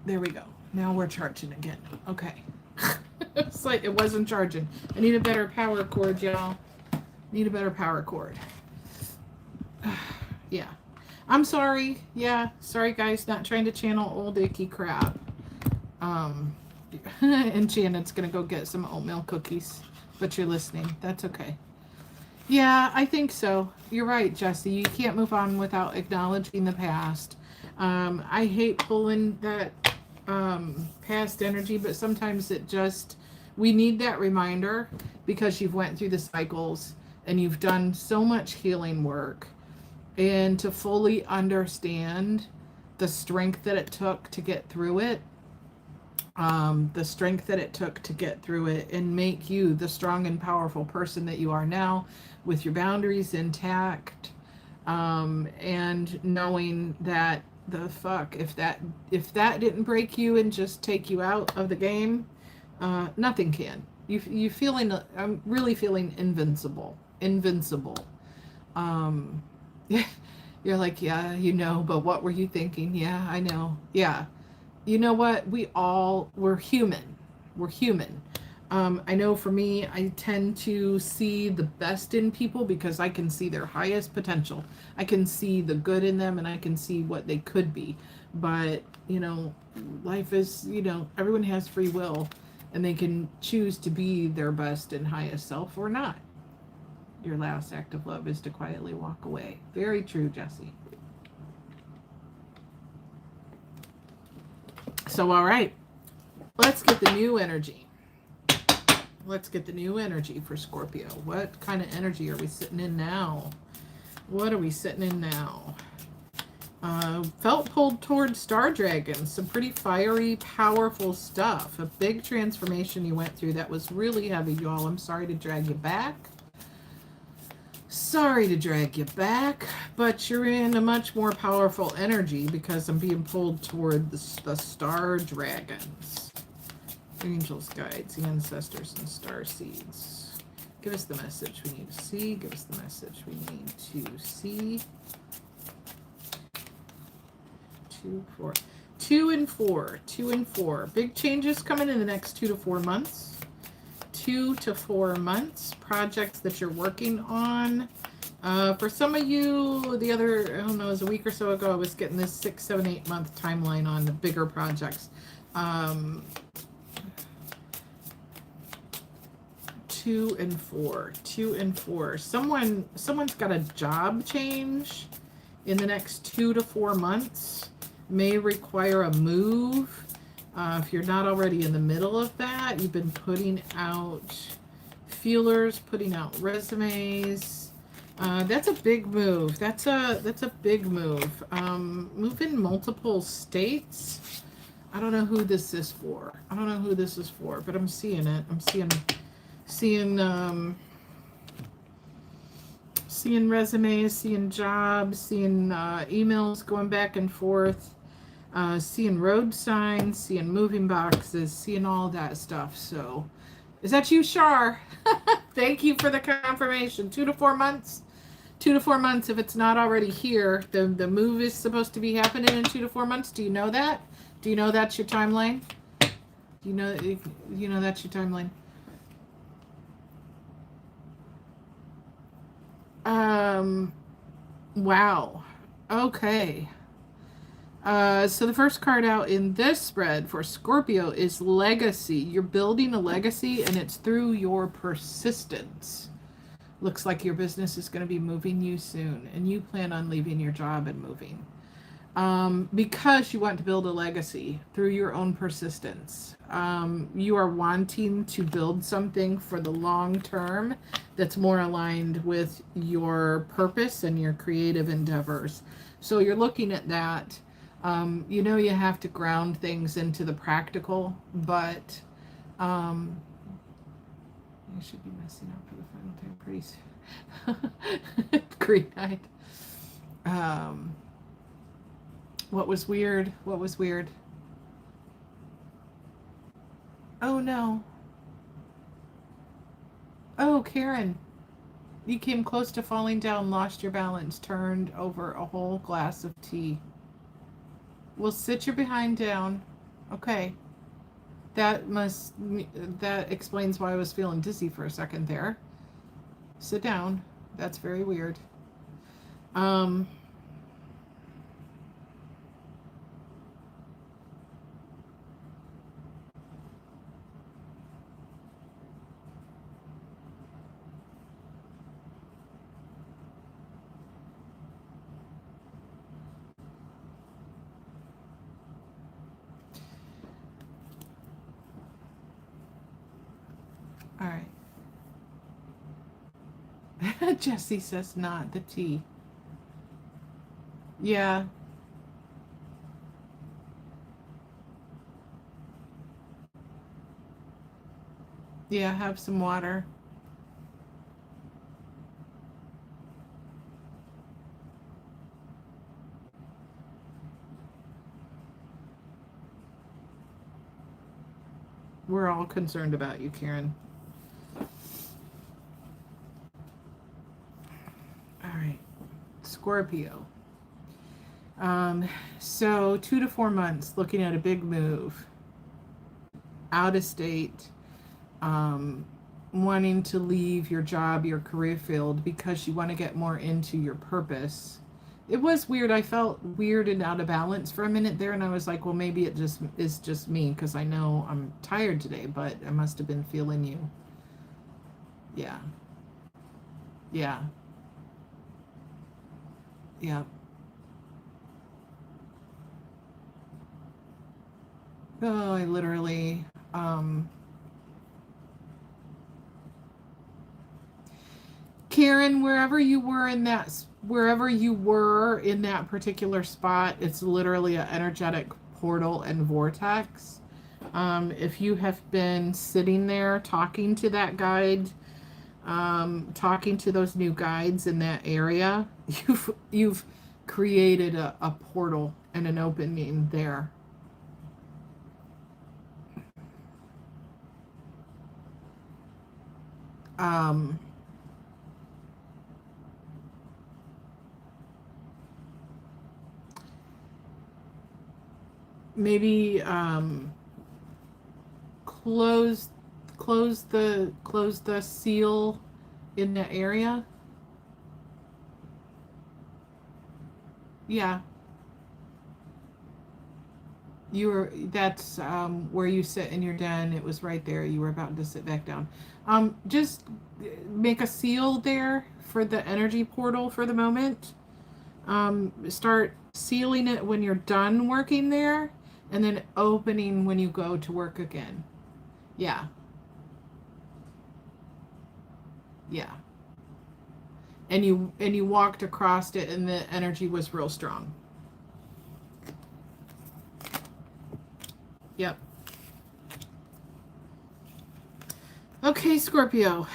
There we go. Now we're charging again. Okay. It's like it wasn't charging. I need a better power cord, y'all. Need a better power cord. Yeah. I'm sorry. Yeah. Sorry, guys. Not trying to channel old icky crap. And Janet's going to go get some oatmeal cookies. But you're listening. That's okay. Yeah, I think so. You're right, Jesse. You can't move on without acknowledging the past. I hate pulling that past energy, but sometimes we need that reminder because you've went through the cycles and you've done so much healing work, and to fully understand the strength that it took to get through it, and make you the strong and powerful person that you are now, with your boundaries intact, and knowing that the fuck, if that didn't break you and just take you out of the game, nothing can. You feeling, I'm really feeling invincible. You're like, yeah, but what were you thinking? Yeah, I know. Yeah. You know what? We're human. We're human. I know for me, I tend to see the best in people because I can see their highest potential. I can see the good in them and I can see what they could be. But, life is, everyone has free will and they can choose to be their best and highest self or not. Your last act of love is to quietly walk away. Very true, Jesse. So, all right, let's get the new energy. Let's get the new energy for Scorpio. What kind of energy are we sitting in now? What are we sitting in now? Felt pulled towards Star Dragons. Some pretty fiery, powerful stuff. A big transformation you went through that was really heavy, y'all. I'm sorry to drag you back. But you're in a much more powerful energy because I'm being pulled toward the Star Dragons. Angels, guides, the ancestors, and star seeds. Give us the message we need to see. Give us the message we need to see. 2, 4. 2 and 4. 2 and 4. Big changes coming in the next 2 to 4 months. 2 to 4 months. Projects that you're working on. For some of you, it was a week or so ago, I was getting this 6, 7, 8 month timeline on the bigger projects. 2 and 4. 2 and 4. Someone's got a job change in the next 2 to 4 months. May require a move. If you're not already in the middle of that, you've been putting out feelers, putting out resumes. That's a big move. That's a big move. Move in multiple states. I don't know who this is for. But I'm seeing it. I'm seeing resumes, seeing jobs, seeing emails going back and forth, seeing road signs, seeing moving boxes, seeing all that stuff. So, is that you, Shar? Thank you for the confirmation. 2 to 4 months. 2 to 4 months. If it's not already here, the move is supposed to be happening in 2 to 4 months. Do you know that? Do you know that's your timeline? Do you know that's your timeline? Wow. Okay. So the first card out in this spread for Scorpio is legacy. You're building a legacy and it's through your persistence. Looks like your business is going to be moving you soon and you plan on leaving your job and moving. Because you want to build a legacy through your own persistence. You are wanting to build something for the long term that's more aligned with your purpose and your creative endeavors. So you're looking at that. You have to ground things into the practical, but I should be messing up for the final time pretty soon. Green-eyed. What was weird? Oh, no. Oh, Karen. You came close to falling down, lost your balance, turned over a whole glass of tea. Well, sit your behind down. Okay. That explains why I was feeling dizzy for a second there. Sit down. That's very weird. All right. Jesse says not the tea. Yeah. Yeah, have some water. We're all concerned about you, Karen. All right, Scorpio. So 2 to 4 months, looking at a big move, out of state, wanting to leave your job, your career field, because you want to get more into your purpose. It was weird. I felt weird and out of balance for a minute there, and I was like, well, maybe it just is just me, because I know I'm tired today, but I must have been feeling you. Yeah. Yeah. Yeah. Oh, I literally, Karen, wherever you were in that particular spot, it's literally an energetic portal and vortex. If you have been sitting there talking to that guide, talking to those new guides in that area, you've created a portal and an opening there. Um, maybe close close the seal in that area. Yeah, you were that's where you sit in your den. It was right there. You were about to sit back down. Just make a seal there for the energy portal for the moment. Start sealing it when you're done working there, and then opening when you go to work again. Yeah, yeah. And you walked across it, and the energy was real strong. Yep. Okay, Scorpio.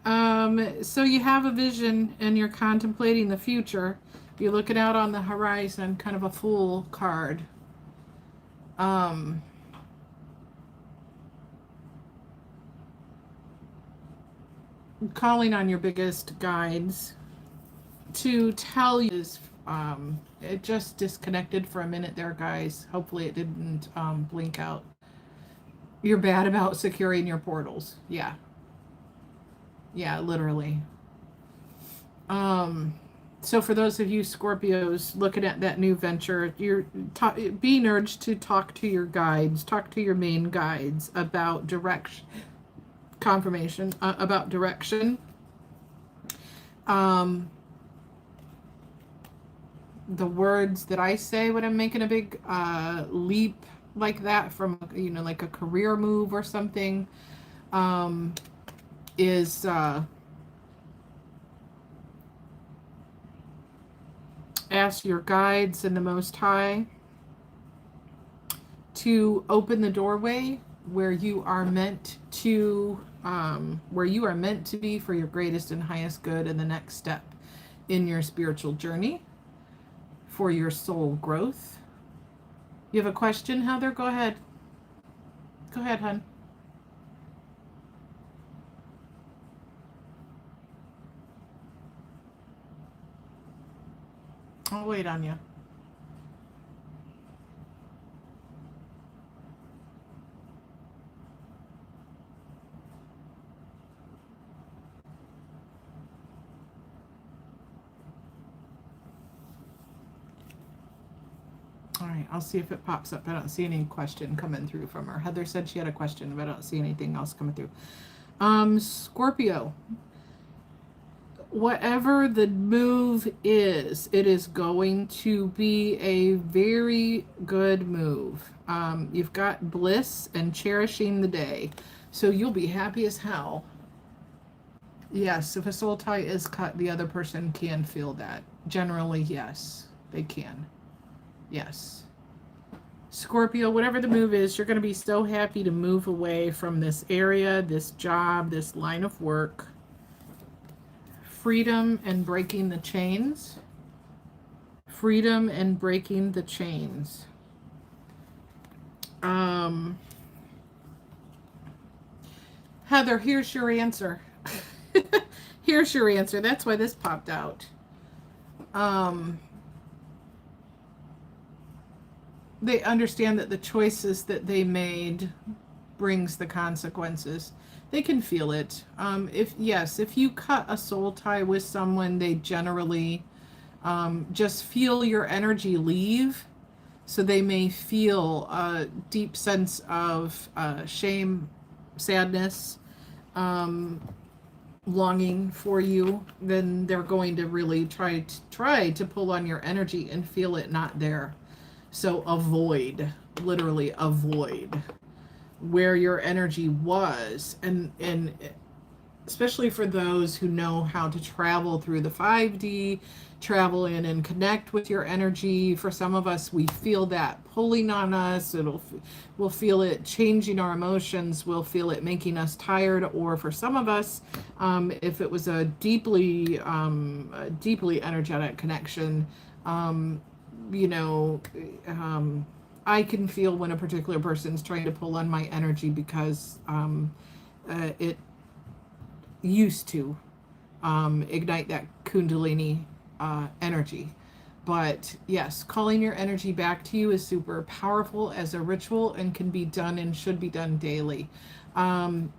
So you have a vision and you're contemplating the future. You're looking out on the horizon, kind of a fool card. Um, Calling on your biggest guides to tell you is it just disconnected for a minute there, guys. Hopefully it didn't blink out. You're bad about securing your portals. Yeah. Yeah, literally. Um, so for those of you Scorpios looking at that new venture, you're being urged to talk to your guides, talk to your main guides about direction, confirmation, about direction. Um, the words that I say when I'm making a big leap like that from, like a career move or something, is ask your guides and the Most High to open the doorway where you are meant to be for your greatest and highest good and the next step in your spiritual journey for your soul growth. You have a question, Heather? Go ahead. Go ahead, hon. I'll wait on you. All right, I'll see if it pops up. I don't see any question coming through from her. Heather said she had a question, but I don't see anything else coming through. Scorpio, whatever the move is, it is going to be a very good move. You've got bliss and cherishing the day, so you'll be happy as hell. Yes, if a soul tie is cut, the other person can feel that. Generally, yes, they can. Yes. Scorpio, whatever the move is, you're going to be so happy to move away from this area, this job, this line of work. Freedom and breaking the chains. Freedom and breaking the chains. Heather, here's your answer. Here's your answer. That's why this popped out. They understand that the choices that they made brings the consequences. They can feel it. If you cut a soul tie with someone, they generally just feel your energy leave. So they may feel a deep sense of shame, sadness, longing for you. Then they're going to really try to pull on your energy and feel it not there. So avoid, literally avoid where your energy was, and especially for those who know how to travel through the 5D, travel in and connect with your energy. For some of us, we feel that pulling on us. We'll feel it changing our emotions. We'll feel it making us tired. Or for some of us, if it was a deeply energetic connection, I can feel when a particular person's trying to pull on my energy because it used to ignite that Kundalini energy. But yes, calling your energy back to you is super powerful as a ritual and can be done and should be done daily. And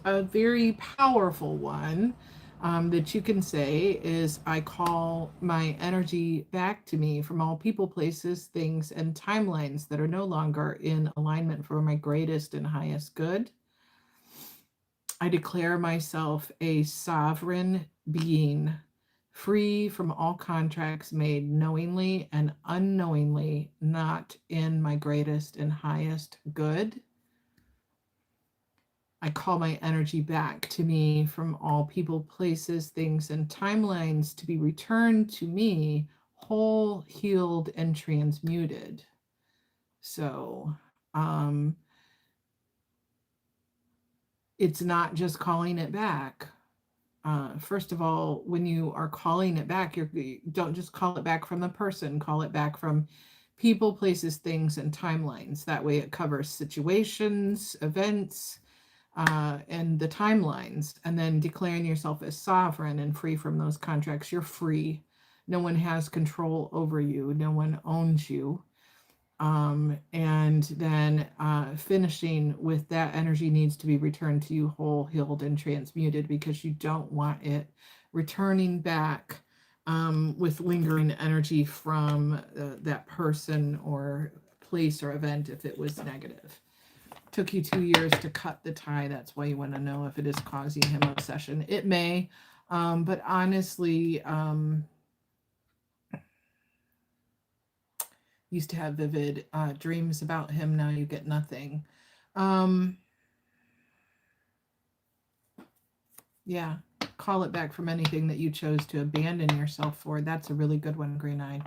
a very powerful one that you can say is, I call my energy back to me from all people, places, things, and timelines that are no longer in alignment for my greatest and highest good. I declare myself a sovereign being, free from all contracts made knowingly and unknowingly, not in my greatest and highest good. I call my energy back to me from all people, places, things, and timelines to be returned to me whole, healed, and transmuted. So, it's not just calling it back. First of all, when you are calling it back, you don't just call it back from the person, call it back from people, places, things, and timelines. That way it covers situations, events, and the timelines. And then declaring yourself as sovereign and free from those contracts. You're free. No one has control over you. No one owns you. And then finishing with that energy needs to be returned to you whole, healed, and transmuted, because you don't want it returning back with lingering energy from that person or place or event if it was negative. Took you 2 years to cut the tie. That's why you want to know if it is causing him obsession. It may, but honestly, used to have vivid dreams about him. Now you get nothing. Yeah, call it back from anything that you chose to abandon yourself for. That's a really good one, Green Eye.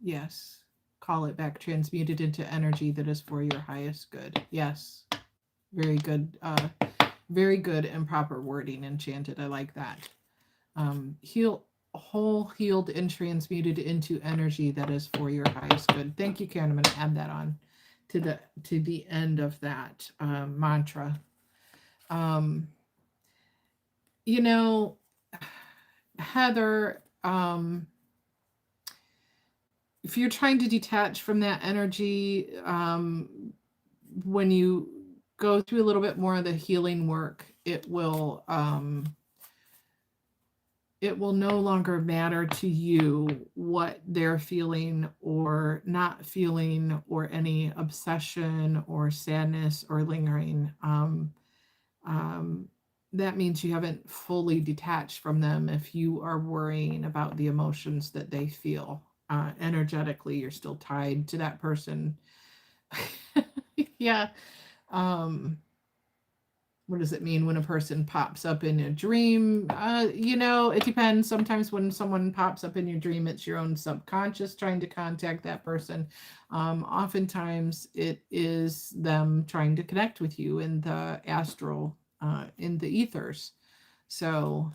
Yes, call it back, transmuted into energy that is for your highest good. Yes, very good. Very good and proper wording, Enchanted. I like that. Whole, healed, and transmuted into energy that is for your highest good. Thank you, Karen. I'm going to add that on to the end of that mantra. Heather, if you're trying to detach from that energy, when you go through a little bit more of the healing work, it will no longer matter to you what they're feeling or not feeling, or any obsession or sadness or lingering. That means you haven't fully detached from them if you are worrying about the emotions that they feel. Energetically, you're still tied to that person. Yeah. What does it mean when a person pops up in a dream? It depends. Sometimes when someone pops up in your dream, it's your own subconscious trying to contact that person. Oftentimes it is them trying to connect with you in the astral, in the ethers. So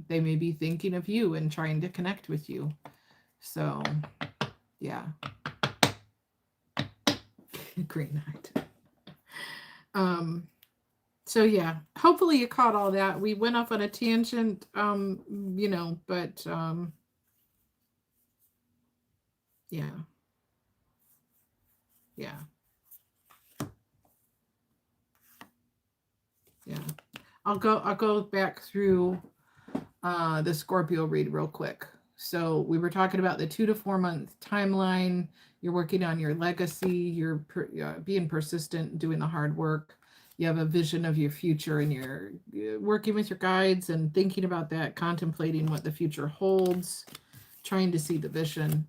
they may be thinking of you and trying to connect with you. So, yeah. Green Knight. So yeah, hopefully you caught all that. We went off on a tangent, but yeah. Yeah. Yeah. I'll go back through the Scorpio read real quick. So we were talking about the 2 to 4 month timeline. You're working on your legacy. You're being persistent, doing the hard work. You have a vision of your future, and you're working with your guides and thinking about that, contemplating what the future holds, trying to see the vision.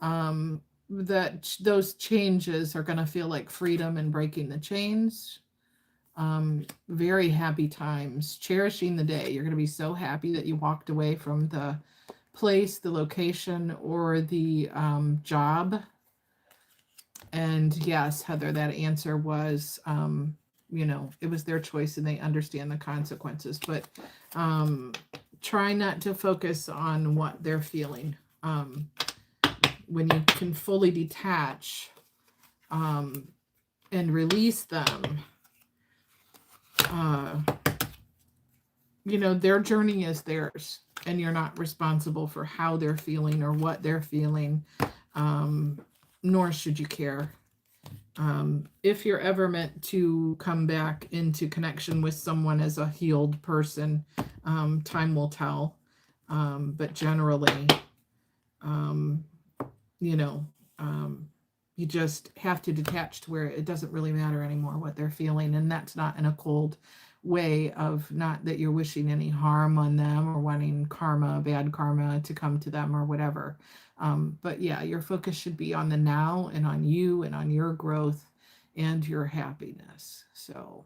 That those changes are going to feel like freedom and breaking the chains. Very happy times, cherishing the day. You're going to be so happy that you walked away from the place, the location, or the job. And yes, Heather, that answer was, it was their choice and they understand the consequences. But try not to focus on what they're feeling. When you can fully detach and release them, their journey is theirs, and you're not responsible for how they're feeling or what they're feeling, nor should you care. If you're ever meant to come back into connection with someone as a healed person, time will tell. But generally, you just have to detach to where it doesn't really matter anymore what they're feeling. And that's not in a cold way of, not that you're wishing any harm on them or wanting bad karma to come to them or whatever. But yeah, your focus should be on the now and on you and on your growth and your happiness. So,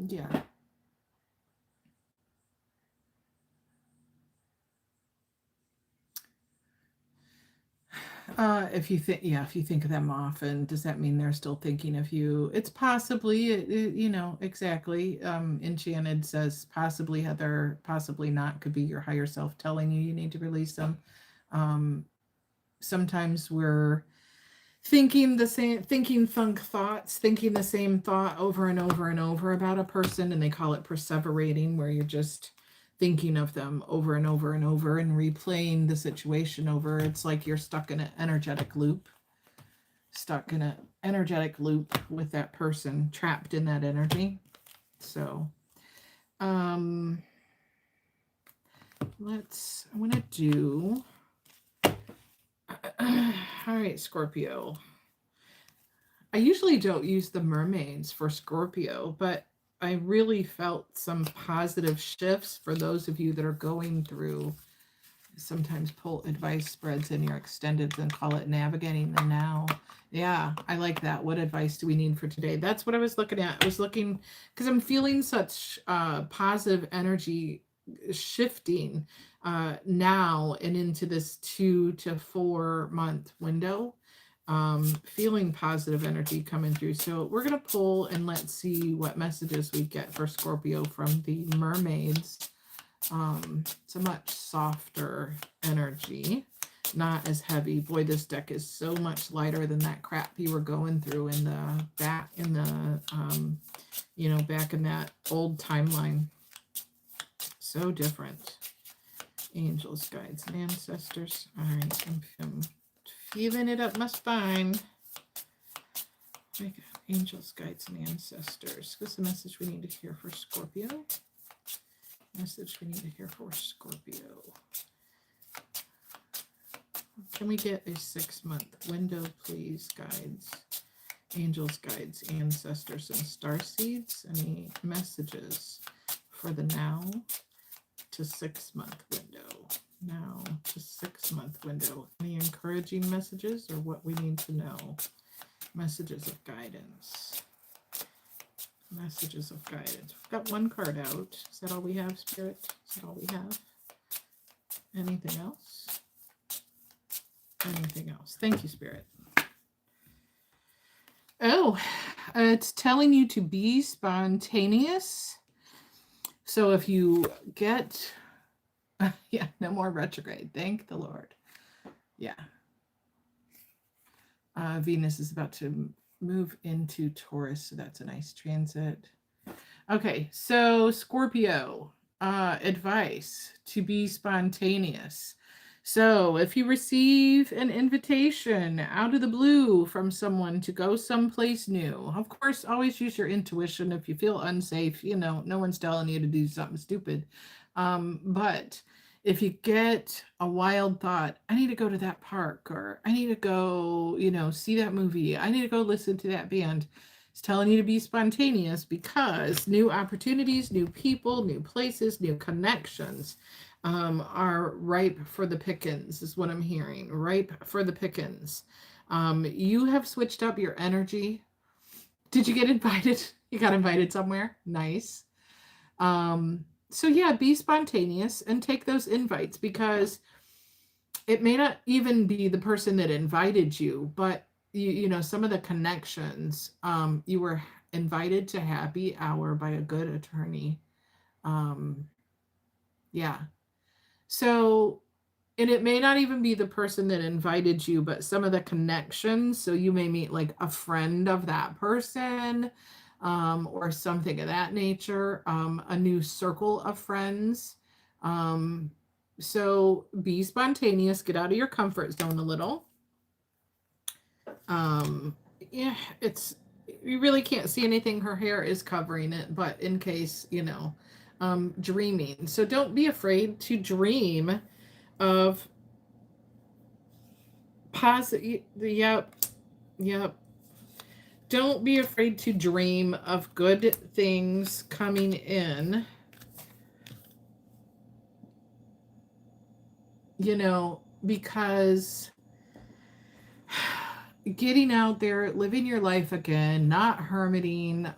yeah. If you think of them often, does that mean they're still thinking of you? It's possibly, exactly. Enchanted says possibly, Heather, possibly not, could be your higher self telling you need to release them. Sometimes we're thinking the same thought over and over and over about a person, and they call it perseverating, where you're just thinking of them over and over and over and replaying the situation over. It's like you're stuck in an energetic loop with that person, trapped in that energy. So I want to do all right, Scorpio. I usually don't use the mermaids for Scorpio, but I really felt some positive shifts for those of you that are going through. Sometimes pull advice spreads in your extendeds and call it navigating the now. Yeah, I like that. What advice do we need for today? That's what I was looking at. I was looking because I'm feeling such positive energy shifting now and into this 2 to 4 month window. Feeling positive energy coming through. So we're going to pull and let's see what messages we get for Scorpio from the mermaids. It's a much softer energy, not as heavy. Boy, this deck is so much lighter than that crap you were going through in the back in that old timeline. So different. Angels, guides, and ancestors. All right, I'm feeling it up my spine. I got angels, guides, and ancestors. What's the message we need to hear for Scorpio? Message we need to hear for Scorpio. Can we get a 6-month window, please, guides, angels, guides, ancestors, and starseeds? Any messages for the now to 6-month window? Now, the 6-month window. Any encouraging messages or what we need to know? Messages of guidance. Messages of guidance. We've got one card out. Is that all we have, Spirit? Is that all we have? Anything else? Anything else? Thank you, Spirit. Oh, it's telling you to be spontaneous. So if you get... yeah, no more retrograde. Thank the Lord. Yeah. Venus is about to move into Taurus, so that's a nice transit. Okay, so Scorpio, advice to be spontaneous. So if you receive an invitation out of the blue from someone to go someplace new, of course, always use your intuition. If you feel unsafe, you know, no one's telling you to do something stupid. But if you get a wild thought, I need to go to that park, or I need to go, you know, see that movie, I need to go listen to that band, it's telling you to be spontaneous, because new opportunities, new people, new places, new connections are ripe for the pickings, is what I'm hearing. Ripe for the pickings. You have switched up your energy. Did you get invited? You got invited somewhere? Nice. So yeah, be spontaneous and take those invites, because it may not even be the person that invited you, but you know, some of the connections, you were invited to happy hour by a good attorney. Yeah. So, and it may not even be the person that invited you, but some of the connections. So you may meet like a friend of that person, or something of that nature, a new circle of friends. So be spontaneous, get out of your comfort zone a little. Yeah, it's, you really can't see anything. Her hair is covering it, but in case, you know, dreaming. So don't be afraid to dream of positive. Yep. Don't be afraid to dream of good things coming in. You know, because getting out there, living your life again, not hermiting,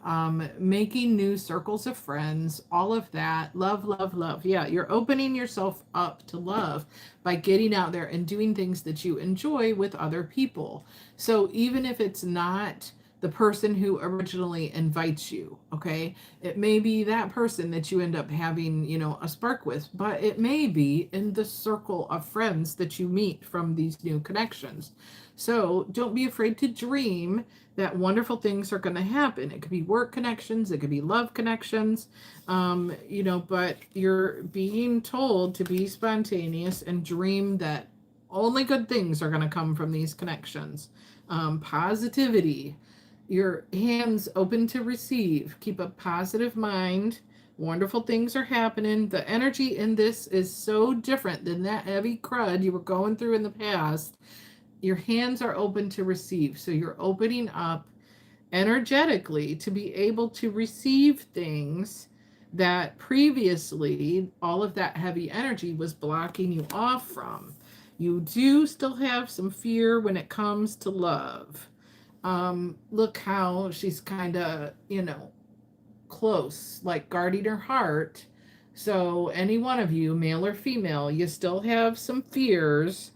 making new circles of friends, all of that. Love, love, love. Yeah, you're opening yourself up to love by getting out there and doing things that you enjoy with other people. So even if it's not the person who originally invites you, okay, it may be that person that you end up having, you know, a spark with, but it may be in the circle of friends that you meet from these new connections. So don't be afraid to dream that wonderful things are going to happen. It could be work connections, it could be love connections, you know, but you're being told to be spontaneous and dream that only good things are going to come from these connections. Positivity, your hands open to receive, keep a positive mind. Wonderful things are happening. The energy in this is so different than that heavy crud you were going through in the past. Your hands are open to receive. So you're opening up energetically to be able to receive things that previously all of that heavy energy was blocking you off from. You do still have some fear when it comes to love. Look how she's kind of, you know, close, like guarding her heart. So any one of you, male or female, you still have some fears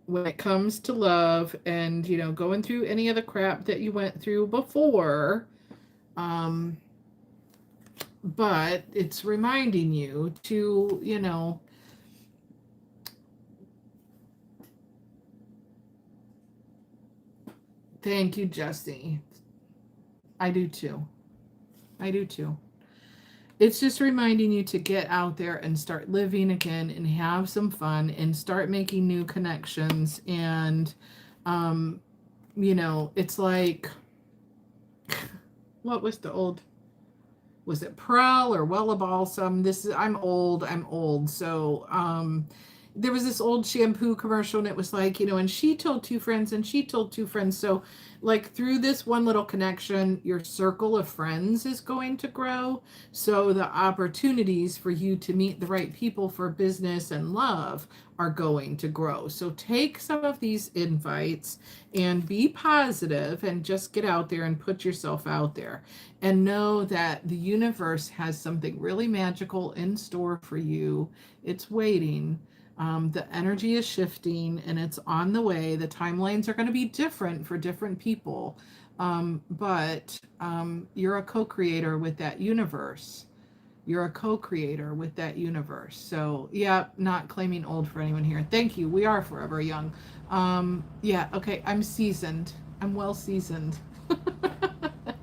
when it comes to love, and, you know, going through any of the crap that you went through before. But it's reminding you to, you know, thank you, Jesse. I do too. It's just reminding you to get out there and start living again and have some fun and start making new connections. And, you know, it's like, what was the old, was it Pearl or Wella Balsam? I'm old. So, there was this old shampoo commercial, and it was like, and she told two friends and she told two friends. So like through this one little connection, your circle of friends is going to grow. So the opportunities for you to meet the right people for business and love are going to grow. So take some of these invites and be positive and just get out there and put yourself out there and know that the universe has something really magical in store for you. It's waiting. The energy is shifting and it's on the way. The timelines are going to be different for different people. But you're a co-creator with that universe. You're a co-creator with that universe. So yeah, not claiming old for anyone here. Thank you. We are forever young. Yeah, okay. I'm seasoned. I'm well seasoned.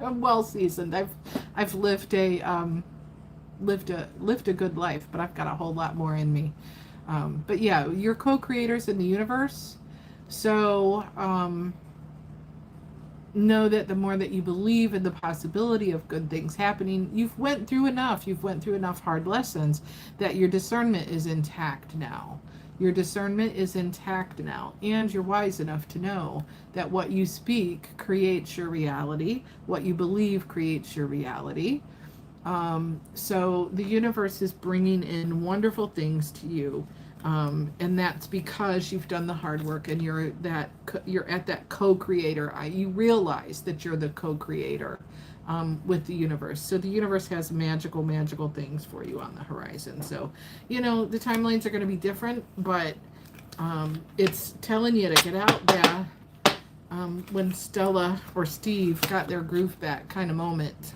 I'm well seasoned. I've lived a good life, but I've got a whole lot more in me. But yeah, you're co-creators in the universe. So know that the more that you believe in the possibility of good things happening, you've went through enough hard lessons that your discernment is intact now. Your discernment is intact now, and you're wise enough to know that what you speak creates your reality. What you believe creates your reality. So the universe is bringing in wonderful things to you. And that's because you've done the hard work and you're at that co-creator. You realize that you're the co-creator with the universe. So the universe has magical, magical things for you on the horizon. So, the timelines are going to be different, but it's telling you to get out there. When Stella or Steve got their groove back kind of moment,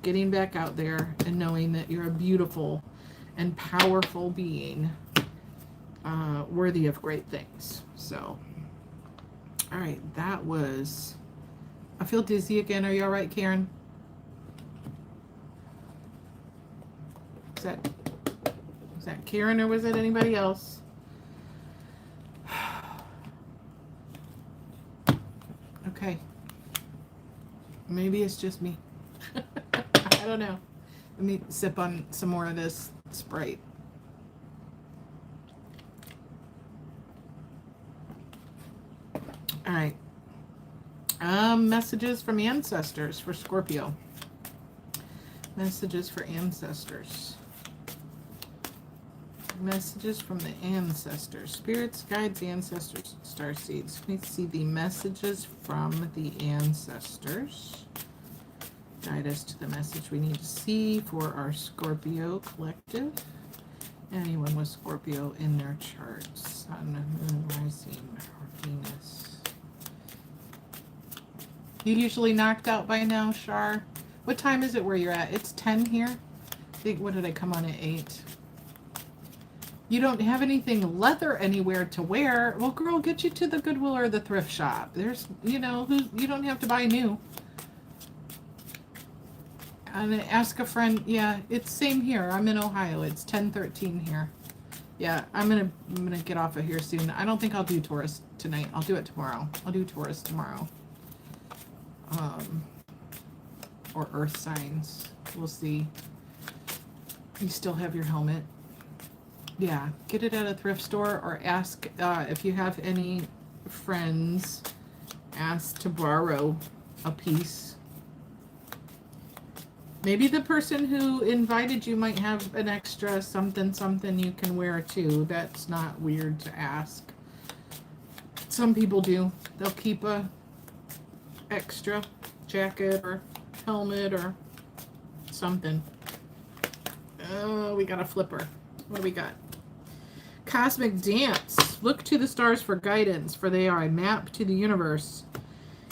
getting back out there and knowing that you're a beautiful and powerful being, worthy of great things. So, all right, that was, I feel dizzy again. Are you all right, Karen? Is that Karen, or was it anybody else? Okay. Maybe it's just me. I don't know. Let me sip on some more of this Sprite. All right. Messages from ancestors for Scorpio. Messages for ancestors. Messages from the ancestors. Spirits, guides, ancestors, star seeds. Let me see the messages from the ancestors. Guide us to the message we need to see for our Scorpio collective. Anyone with Scorpio in their charts. Sun, Moon, Rising, or Venus. You usually knocked out by now, Shar? What time is it where you're at? It's 10 here? I think, what did I come on at 8? You don't have anything leather anywhere to wear. Well, girl, get you to the Goodwill or the thrift shop. There's, you don't have to buy new. And ask a friend. Yeah, it's same here. I'm in Ohio. It's 10:13 here. Yeah, I'm gonna get off of here soon. I don't think I'll do Taurus tonight. I'll do it tomorrow. I'll do Taurus tomorrow. Or earth signs. We'll see. You still have your helmet. Yeah, get it at a thrift store, or ask if you have any friends, ask to borrow a piece. Maybe the person who invited you might have an extra something you can wear too. That's not weird to ask. Some people do. They'll keep a extra jacket or helmet or something. Oh, we got a flipper. What do we got? Cosmic dance. Look to the stars for guidance, for they are a map to the universe.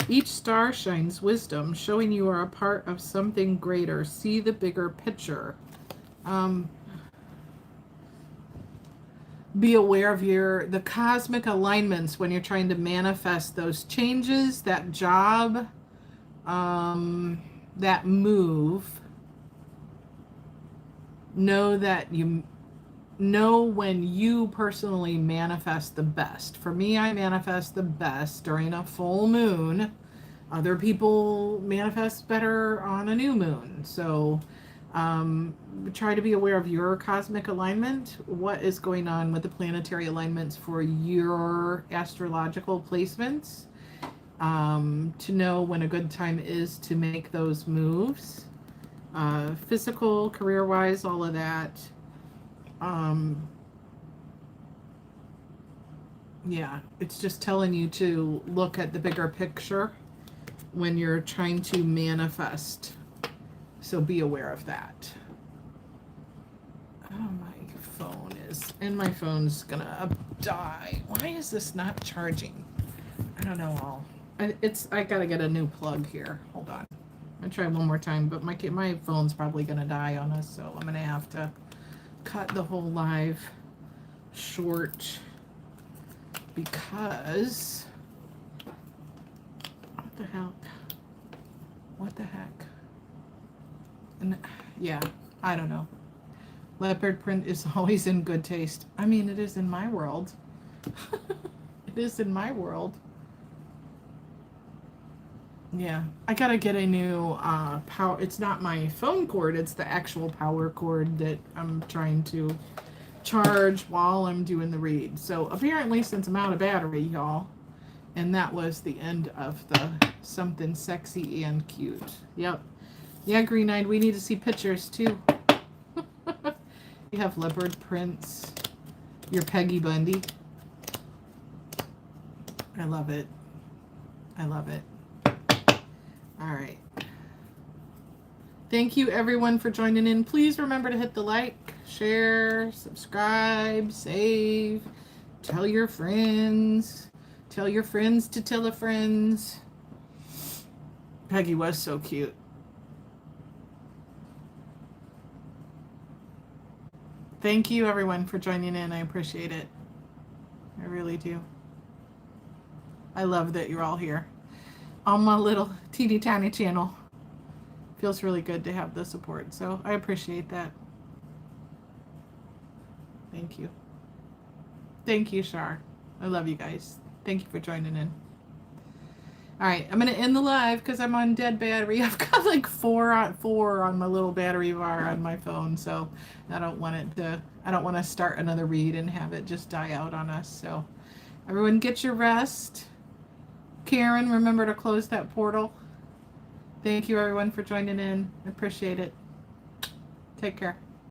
Each star shines wisdom, showing you are a part of something greater. See the bigger picture. Be aware of the cosmic alignments when you're trying to manifest those changes, that job, that move. Know that when you personally manifest the best. For me, I manifest the best during a full moon. Other people manifest better on a new moon. So Try to be aware of your cosmic alignment. What is going on with the planetary alignments for your astrological placements? To know when a good time is to make those moves. Physical, career-wise, all of that. Yeah, it's just telling you to look at the bigger picture when you're trying to manifest. So be aware of that. Oh, my phone is, and my phone's gonna die. Why is this not charging? I don't know. I gotta get a new plug here. Hold on. I'm gonna try one more time, but my phone's probably gonna die on us, so I'm gonna have to cut the whole live short because what the hell? What the heck? And yeah, I don't know. Leopard print is always in good taste. I mean, it is in my world. It is in my world. Yeah, I gotta get a new power. It's not my phone cord, it's the actual power cord that I'm trying to charge while I'm doing the read. So apparently, since I'm out of battery, y'all, and that was the end of the something sexy and cute. Yep. Yeah, green-eyed, we need to see pictures too. You have leopard prints. Your Peggy Bundy. I love it. I love it. All right. Thank you, everyone, for joining in. Please remember to hit the like, share, subscribe, save, tell your friends. Tell your friends to tell a friends. Peggy was so cute. Thank you, everyone, for joining in. I appreciate it. I really do. I love that you're all here on my little teeny tiny channel. Feels really good to have the support, so I appreciate that. Thank you. Thank you, Shar. I love you guys. Thank you for joining in. All right, I'm going to end the live because I'm on dead battery. I've got like four on my little battery bar on my phone, so I don't want to start another read and have it just die out on us. So everyone get your rest. Karen, remember to close that portal. Thank you, everyone, for joining in. I appreciate it. Take care.